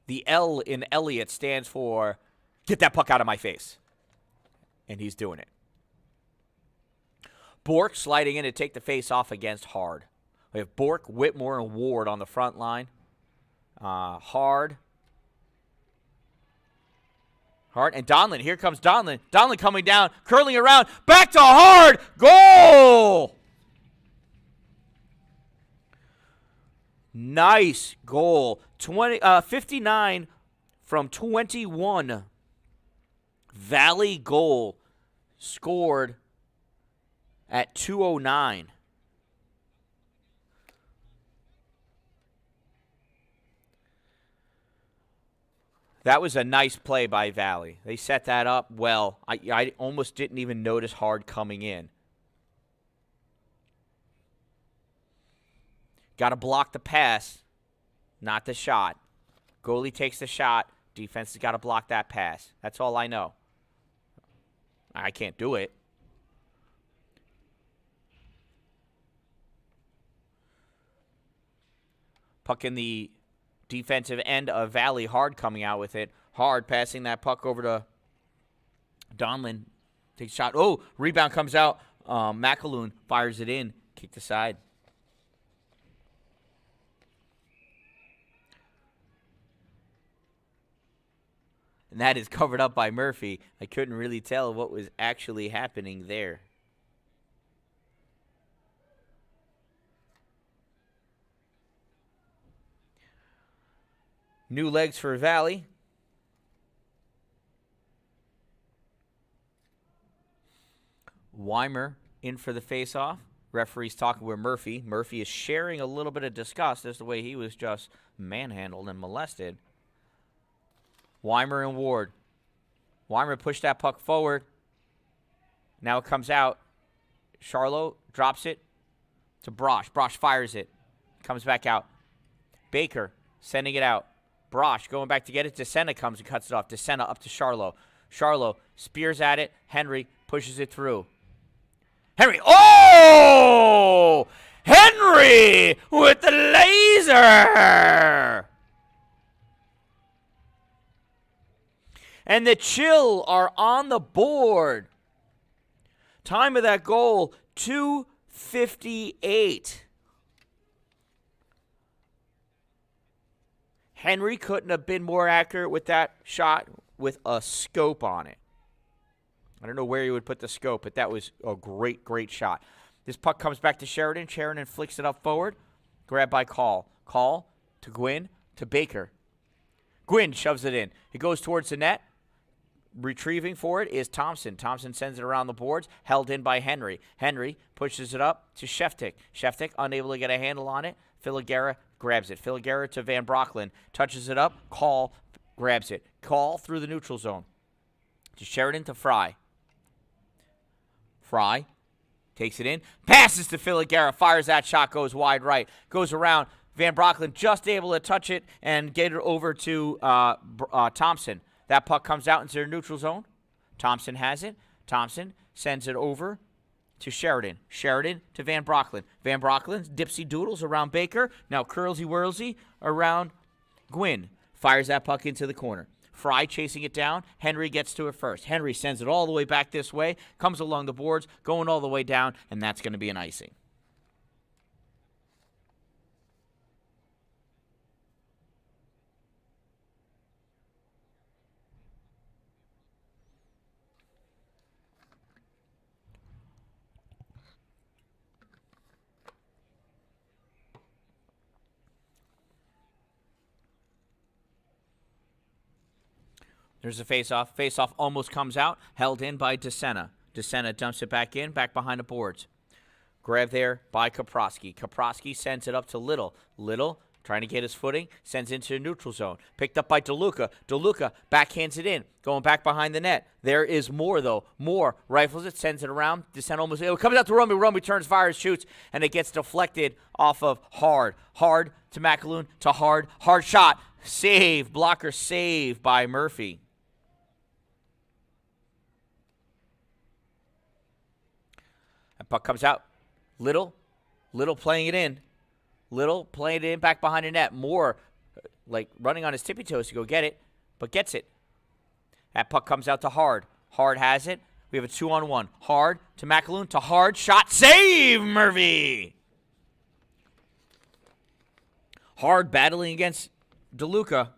A: The L in Elliot stands for get that puck out of my face. And he's doing it. Bork sliding in to take the face off against Hard. We have Bork, Whitmore, and Ward on the front line. Hard, and Donlin. Here comes Donlin. Donlin coming down, curling around. Back to Hard. Goal! Nice goal. 59 from 21. Valley goal scored at 2:09. That was a nice play by Valley. They set that up well. I almost didn't even notice Hard coming in. Got to block the pass, not the shot. Goalie takes the shot. Defense has got to block that pass. That's all I know. I can't do it. Puck in the defensive end of Valley. Hard coming out with it. Hard passing that puck over to Donlin. Takes a shot. Oh, rebound comes out. McAloon fires it in. Kicked aside. And that is covered up by Murphy. I couldn't really tell what was actually happening there. New legs for Valley. Weimer in for the faceoff. Referee's talking with Murphy. Murphy is sharing a little bit of disgust as the way he was just manhandled and molested. Weimer and Ward. Weimer pushed that puck forward. Now it comes out. Charlo drops it to Brosh. Brosh fires it. Comes back out. Baker sending it out. Brosh going back to get it. DeSena comes and cuts it off. DeSena up to Charlo. Charlo spears at it. Henry pushes it through. Henry. Oh! Henry with the laser! And the Chill are on the board. Time of that goal, 2:58. Henry couldn't have been more accurate with that shot with a scope on it. I don't know where you would put the scope, but that was a great, great shot. This puck comes back to Sheridan. Sheridan flicks it up forward. Grabbed by Call. Call to Gwynn to Baker. Gwynn shoves it in. It goes towards the net. Retrieving for it is Thompson. Thompson sends it around the boards, held in by Henry. Henry pushes it up to Sheftik. Sheftik unable to get a handle on it. Filigera grabs it. Filigera to Van Brocklin. Touches it up. Call grabs it. Call through the neutral zone. To Sheridan to Fry. Fry takes it in. Passes to Filigera. Fires that shot. Goes wide right. Goes around. Van Brocklin just able to touch it and get it over to Thompson. That puck comes out into their neutral zone. Thompson has it. Thompson sends it over to Sheridan. Sheridan to Van Brocklin. Van Brocklin dipsy doodles around Baker. Now curlsy whirlsy around Gwynn. Fires that puck into the corner. Fry chasing it down. Henry gets to it first. Henry sends it all the way back this way. Comes along the boards, going all the way down, and that's going to be an icing. There's a face-off. Face-off almost comes out. Held in by DeSena. DeSena dumps it back in, back behind the boards. Grabbed there by Kaprowski. Kaprowski sends it up to Little. Little, trying to get his footing, sends into the neutral zone. Picked up by DeLuca. DeLuca backhands it in, going back behind the net. There is more, though. More. Rifles it, sends it around. DeSena almost, it comes out to Rumby. Rumby turns, fires, shoots, and it gets deflected off of Hard. Hard to McAloon to Hard. Hard shot. Save. Blocker save by Murphy. That puck comes out. Little playing it in. Little playing it in back behind the net. More like running on his tippy toes to go get it, but gets it. That puck comes out to Hard. Hard has it. We have a 2-on-1. Hard to McAloon to Hard. Shot. Save, Murphy. Hard battling against DeLuca.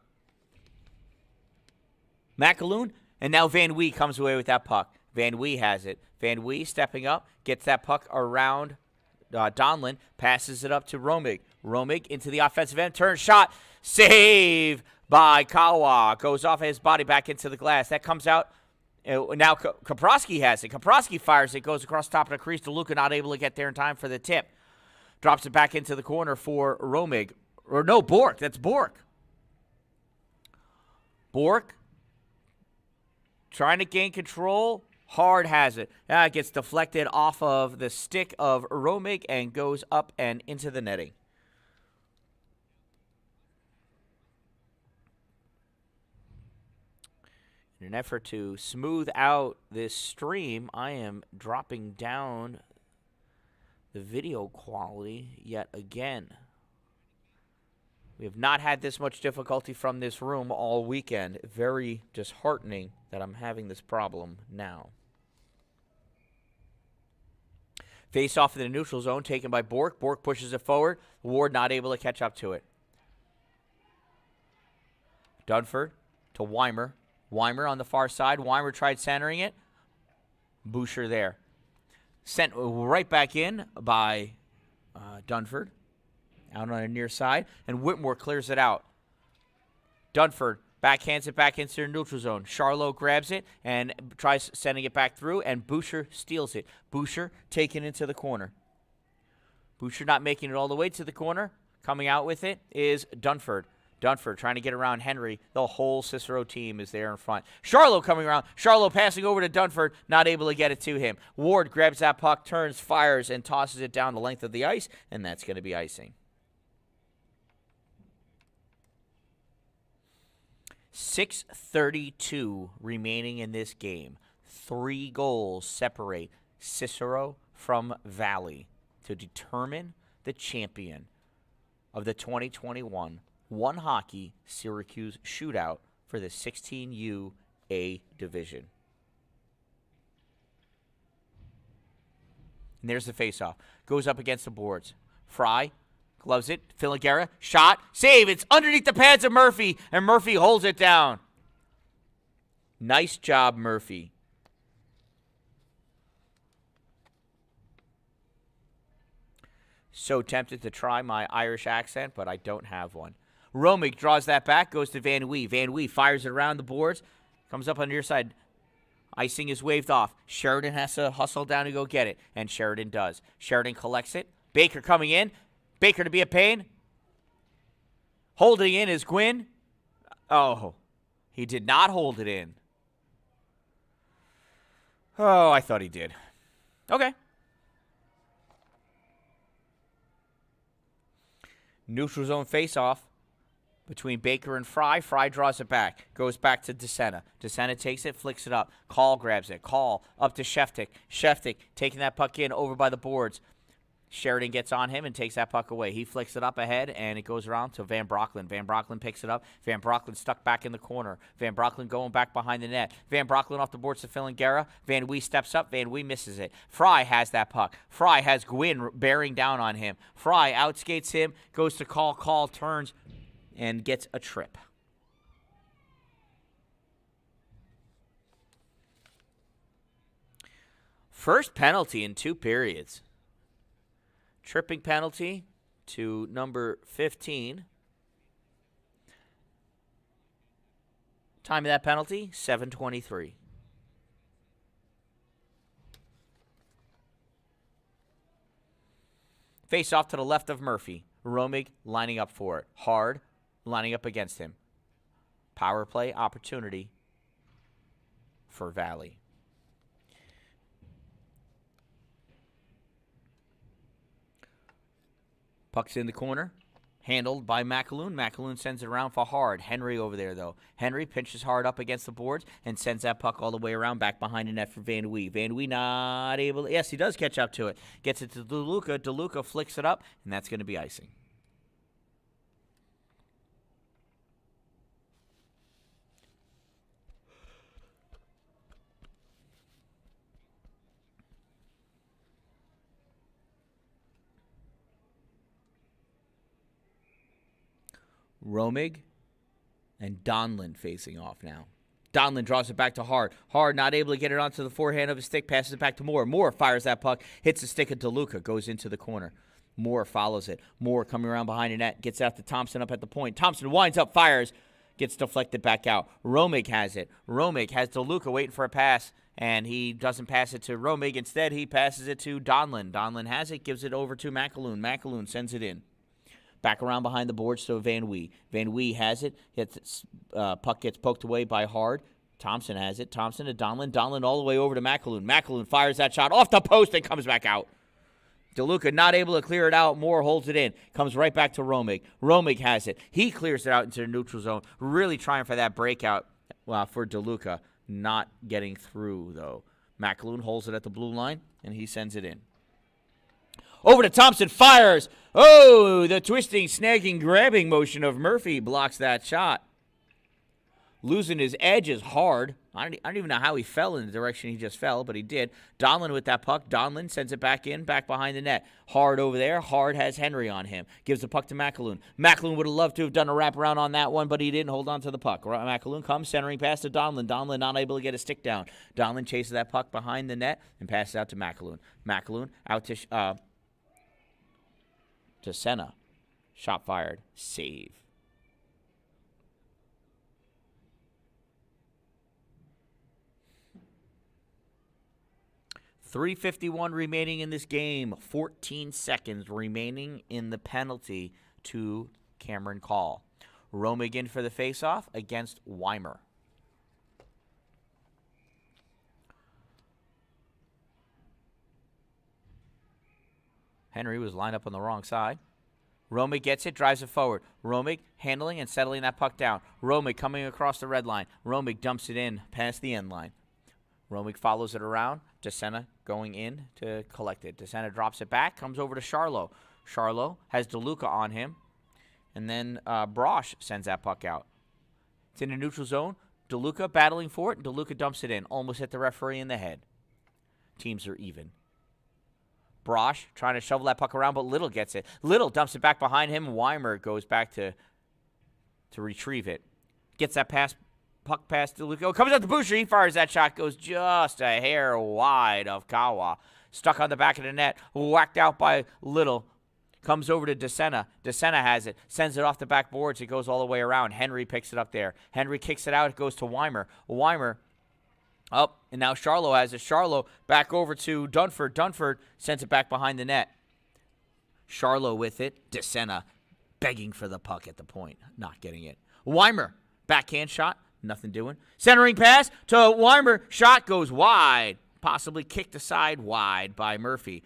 A: McAloon, and now Van Wee comes away with that puck. Van Wee has it. Van Wee stepping up, gets that puck around Donlin, passes it up to Romig. Romig into the offensive end, turn shot, save by Kawa. Goes off his body back into the glass. That comes out. Now Kaprowski has it. Kaprowski fires it, goes across the top of the crease. DeLuca not able to get there in time for the tip. Drops it back into the corner for Romig. Or no, Bork. That's Bork. Bork trying to gain control. Hard has it. It gets deflected off of the stick of Romig and goes up and into the netting. In an effort to smooth out this stream, I am dropping down the video quality yet again. We have not had this much difficulty from this room all weekend. Very disheartening that I'm having this problem now. Face off in the neutral zone, taken by Bork. Bork pushes it forward. Ward not able to catch up to it. Dunford to Weimer. Weimer on the far side. Weimer tried centering it. Boucher there. Sent right back in by Dunford. Out on the near side. And Whitmore clears it out. Dunford backhands it back into the neutral zone. Charlot grabs it and tries sending it back through, and Boucher steals it. Boucher taken into the corner. Boucher not making it all the way to the corner. Coming out with it is Dunford. Dunford trying to get around Henry. The whole Cicero team is there in front. Charlot coming around. Charlot passing over to Dunford, not able to get it to him. Ward grabs that puck, turns, fires, and tosses it down the length of the ice, and that's going to be icing. 6:32 remaining in this game. 3 goals separate Cicero from Valley to determine the champion of the 2021 OneHockey Syracuse Shootout for the 16U A Division. And there's the faceoff. Goes up against the boards. Fry Gloves it. Filagera. Shot. Save. It's underneath the pads of Murphy, and Murphy holds it down. Nice job, Murphy. So tempted to try my Irish accent, but I don't have one. Romig draws that back, goes to Van Wee. Van Wee fires it around the boards, comes up on the near side. Icing is waved off. Sheridan has to hustle down to go get it, and Sheridan does. Sheridan collects it. Baker coming in. Baker to be a pain. Holding in is Gwynn. Oh, he did not hold it in. Oh, I thought he did. Okay. Neutral zone face-off between Baker and Fry. Fry draws it back. Goes back to DeSena. DeSena takes it, flicks it up. Call grabs it. Call up to Sheftik. Sheftik taking that puck in over by the boards. Sheridan gets on him and takes that puck away. He flicks it up ahead, and it goes around to Van Brocklin. Van Brocklin picks it up. Van Brocklin stuck back in the corner. Van Brocklin going back behind the net. Van Brocklin off the boards to Filangera. Van Wee steps up. Van Wee misses it. Fry has that puck. Fry has Gwynn bearing down on him. Fry outskates him, goes to call, turns, and gets a trip. First penalty in 2 periods. Tripping penalty to number 15. Time of that penalty, 7:23. Face off to the left of Murphy. Romig lining up for it. Hard lining up against him. Power play opportunity for Valley. Puck's in the corner. Handled by McAloon. McAloon sends it around for Hard. Henry over there, though. Henry pinches Hard up against the boards and sends that puck all the way around back behind the net for Van Wee. Van Wee not able to... Yes, he does catch up to it. Gets it to DeLuca. DeLuca flicks it up, and that's going to be icing. Romig and Donlin facing off now. Donlin draws it back to Hard. Hard not able to get it onto the forehand of his stick, passes it back to Moore. Moore fires that puck, hits the stick of DeLuca, goes into the corner. Moore follows it. Moore coming around behind the net, gets after Thompson up at the point. Thompson winds up, fires, gets deflected back out. Romig has it. Romig has DeLuca waiting for a pass, and he doesn't pass it to Romig. Instead, he passes it to Donlin. Donlin has it, gives it over to McAloon. McAloon sends it in. Back around behind the boards to Van Wee. Van Wee has it. Puck gets poked away by Hard. Thompson has it. Thompson to Donlin. Donlin all the way over to McAloon. McAloon fires that shot off the post and comes back out. DeLuca not able to clear it out. Moore holds it in. Comes right back to Romig. Romig has it. He clears it out into the neutral zone. Really trying for that breakout for DeLuca. Not getting through, though. McAloon holds it at the blue line, and he sends it in. Over to Thompson, fires. Oh, the twisting, snagging, grabbing motion of Murphy blocks that shot. Losing his edge is Hard. I don't even know how he fell in the direction he just fell, but he did. Donlin with that puck. Donlin sends it back in, back behind the net. Hard over there. Hard has Henry on him. Gives the puck to McAloon. McAloon would have loved to have done a wraparound on that one, but he didn't hold on to the puck. McAloon comes, centering pass to Donlin. Donlin not able to get a stick down. Donlin chases that puck behind the net and passes out to McAloon. McAloon out to Senna. Shot fired. Save. .351 remaining in this game. 14 seconds remaining in the penalty to Cameron Call. Romig in for the faceoff against Weimer. Henry was lined up on the wrong side. Romig gets it, drives it forward. Romig handling and settling that puck down. Romig coming across the red line. Romig dumps it in past the end line. Romig follows it around. DeSena going in to collect it. DeSena drops it back, comes over to Charlo. Charlo has DeLuca on him. And then Brosh sends that puck out. It's in the neutral zone. DeLuca battling for it, and DeLuca dumps it in. Almost hit the referee in the head. Teams are even. Brosh trying to shovel that puck around, but Little gets it. Little dumps it back behind him. Weimer goes back to retrieve it. Gets that puck pass to Luco. Comes out to Boucher. He fires that shot. Goes just a hair wide of Kawa. Stuck on the back of the net. Whacked out by Little. Comes over to DeSena. DeSena has it. Sends it off the back boards. It goes all the way around. Henry picks it up there. Henry kicks it out. It goes to Weimer. Weimer up. And now Charlo has it. Charlo back over to Dunford. Dunford sends it back behind the net. Charlo with it. DeSena begging for the puck at the point. Not getting it. Weimer. Backhand shot. Nothing doing. Centering pass to Weimer. Shot goes wide. Possibly kicked aside wide by Murphy.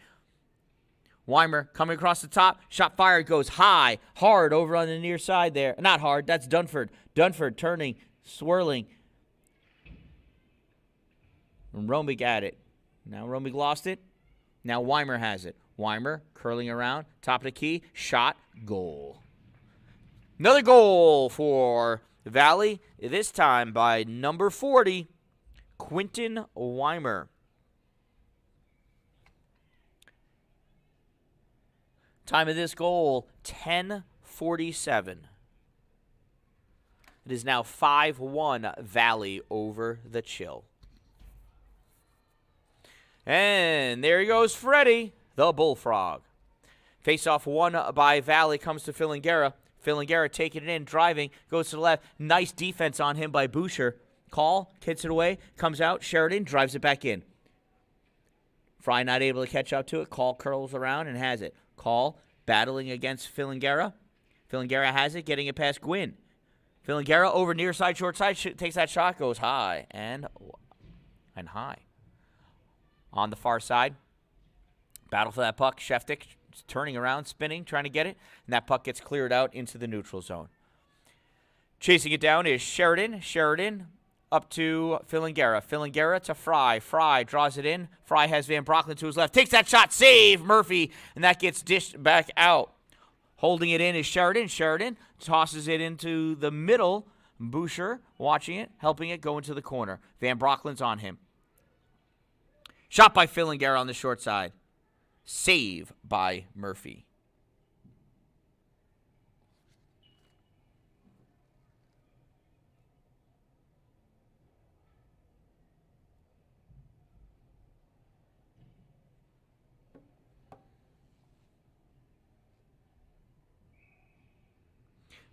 A: Weimer coming across the top. Shot fired goes high. Hard over on the near side there. Not hard. That's Dunford. Dunford turning, swirling. And Romig at it. Now Romig lost it. Now Weimer has it. Weimer curling around. Top of the key. Shot. Goal. Another goal for Valley. This time by number 40, Quentin Weimer. Time of this goal, 10:47. It is now 5-1 Valley over the Chill. And there he goes, Freddie, the Bullfrog. Face-off won by Valley, comes to Filingera. Filingera taking it in, driving, goes to the left. Nice defense on him by Boucher. Call, kicks it away, comes out. Sheridan drives it back in. Fry not able to catch up to it. Call curls around and has it. Call battling against Filingera. Filingera has it, getting it past Gwynn. Filingera over near side, short side, takes that shot, goes high and high. On the far side, battle for that puck. Sheftik turning around, spinning, trying to get it, and that puck gets cleared out into the neutral zone. Chasing it down is Sheridan. Sheridan up to Filingera. Filingera to Fry. Fry draws it in. Fry has Van Brocklin to his left. Takes that shot. Save Murphy. And that gets dished back out. Holding it in is Sheridan. Sheridan tosses it into the middle. Boucher watching it, helping it go into the corner. Van Brocklin's on him. Shot by Filingera on the short side. Save by Murphy.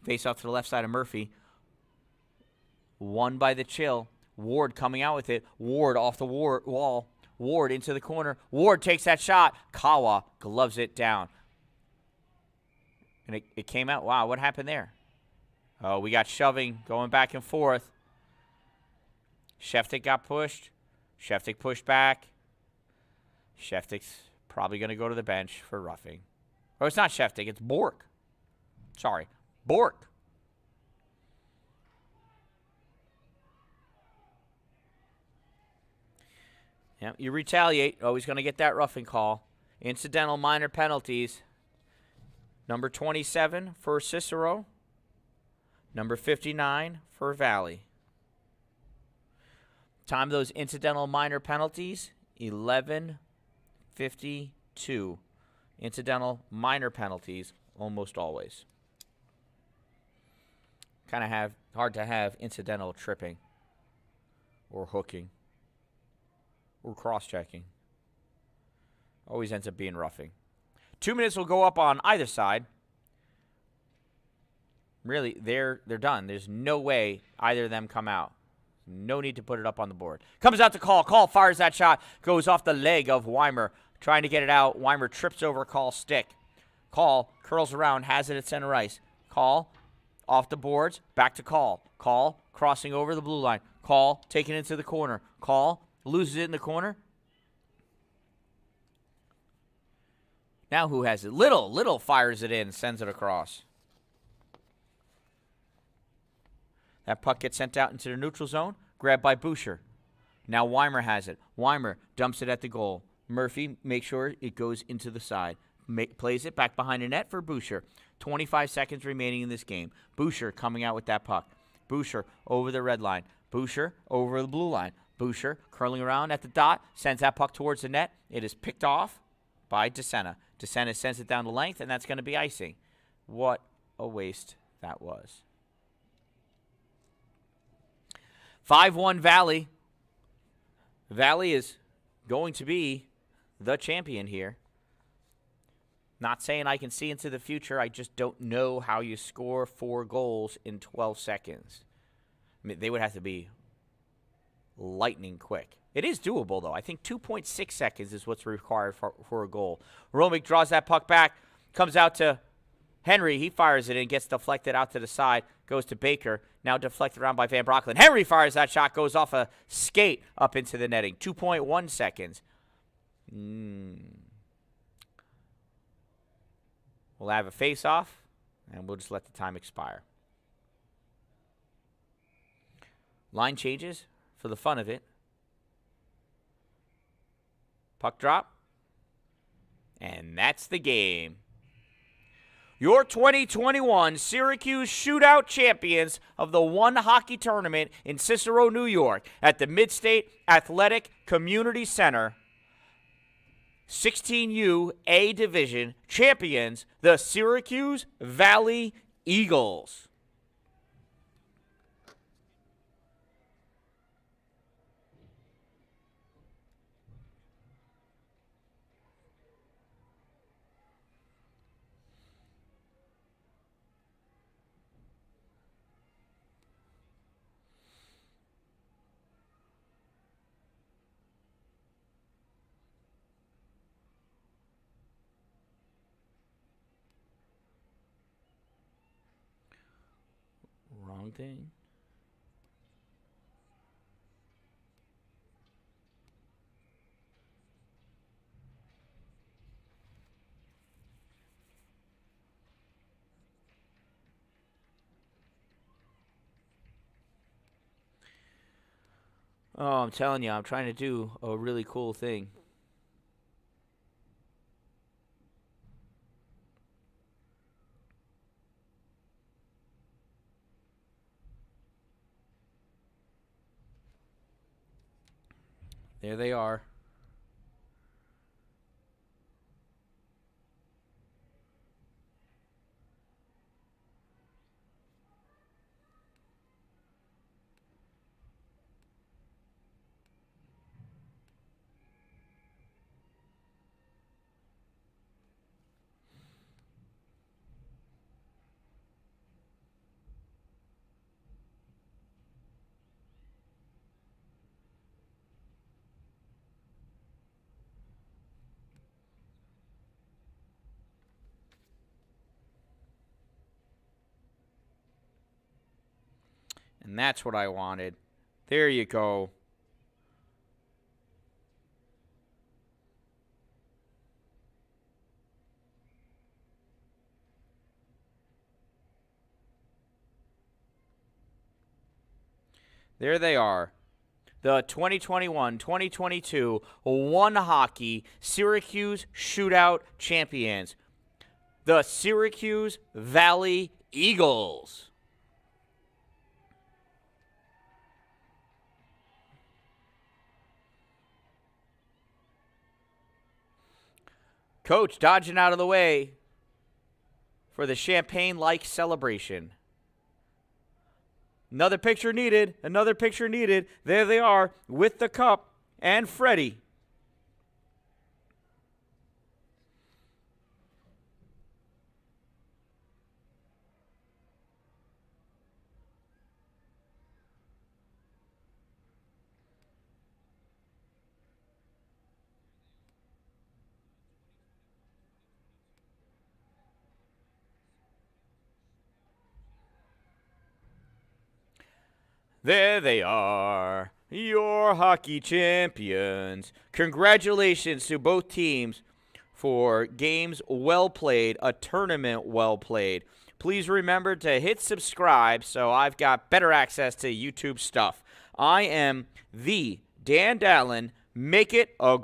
A: Face off to the left side of Murphy. Won by the Chill. Ward coming out with it. Ward off the wall. Ward into the corner. Ward takes that shot. Kawa gloves it down. And it came out. Wow, what happened there? Oh, we got shoving going back and forth. Sheftik got pushed. Sheftik pushed back. Sheftik's probably going to go to the bench for roughing. Oh, it's not Sheftik. It's Bork. Sorry. Bork. Yeah, you retaliate. Always going to get that roughing call. Incidental minor penalties. Number 27 for Cicero. Number 59 for Valley. Time of those incidental minor penalties, 11:52. Incidental minor penalties, almost always. Kind of hard to have incidental tripping or hooking or cross-checking. Always ends up being roughing. 2 minutes will go up on either side. Really, they're done. There's no way either of them come out. No need to put it up on the board. Comes out to Call. Call fires that shot. Goes off the leg of Weimer. Trying to get it out. Weimer trips over Call's stick. Call curls around. Has it at center ice. Call off the boards. Back to Call. Call crossing over the blue line. Call taking it to the corner. Call loses it in the corner. Now who has it? Little. Little fires it in. Sends it across. That puck gets sent out into the neutral zone. Grabbed by Boucher. Now Weimer has it. Weimer dumps it at the goal. Murphy makes sure it goes into the side. Plays it back behind the net for Boucher. 25 seconds remaining in this game. Boucher coming out with that puck. Boucher over the red line. Boucher over the blue line. Boucher curling around at the dot. Sends that puck towards the net. It is picked off by DeSena. DeSena sends it down the length, and that's going to be icing. What a waste that was. 5-1 Valley. Valley is going to be the champion here. Not saying I can see into the future. I just don't know how you score 4 goals in 12 seconds. I mean, they would have to be lightning quick. It is doable, though. I think 2.6 seconds is what's required for a goal. Romick draws that puck back, comes out to Henry. He fires it in, gets deflected out to the side, goes to Baker. Now deflected around by Van Brocklin. Henry fires that shot, goes off a skate up into the netting. 2.1 seconds. We'll have a face-off, and we'll just let the time expire. Line changes for the fun of it. Puck drop. And that's the game. Your 2021 Syracuse Shootout champions of the OneHockey tournament in Cicero, New York at the Midstate Athletic Community Center. 16U A Division champions, the Syracuse Valley Eagles. Wrong thing. Oh, I'm telling you, I'm trying to do a really cool thing. There they are. And that's what I wanted. There you go. There they are. The 2021-2022 OneHockey Syracuse Shootout champions. The Syracuse Valley Eagles. Coach dodging out of the way for the champagne-like celebration. Another picture needed. Another picture needed. There they are with the cup and Freddie. There they are, your hockey champions. Congratulations to both teams for games well played, a tournament well played. Please remember to hit subscribe so I've got better access to YouTube stuff. I am the Dan Dallin. Make it a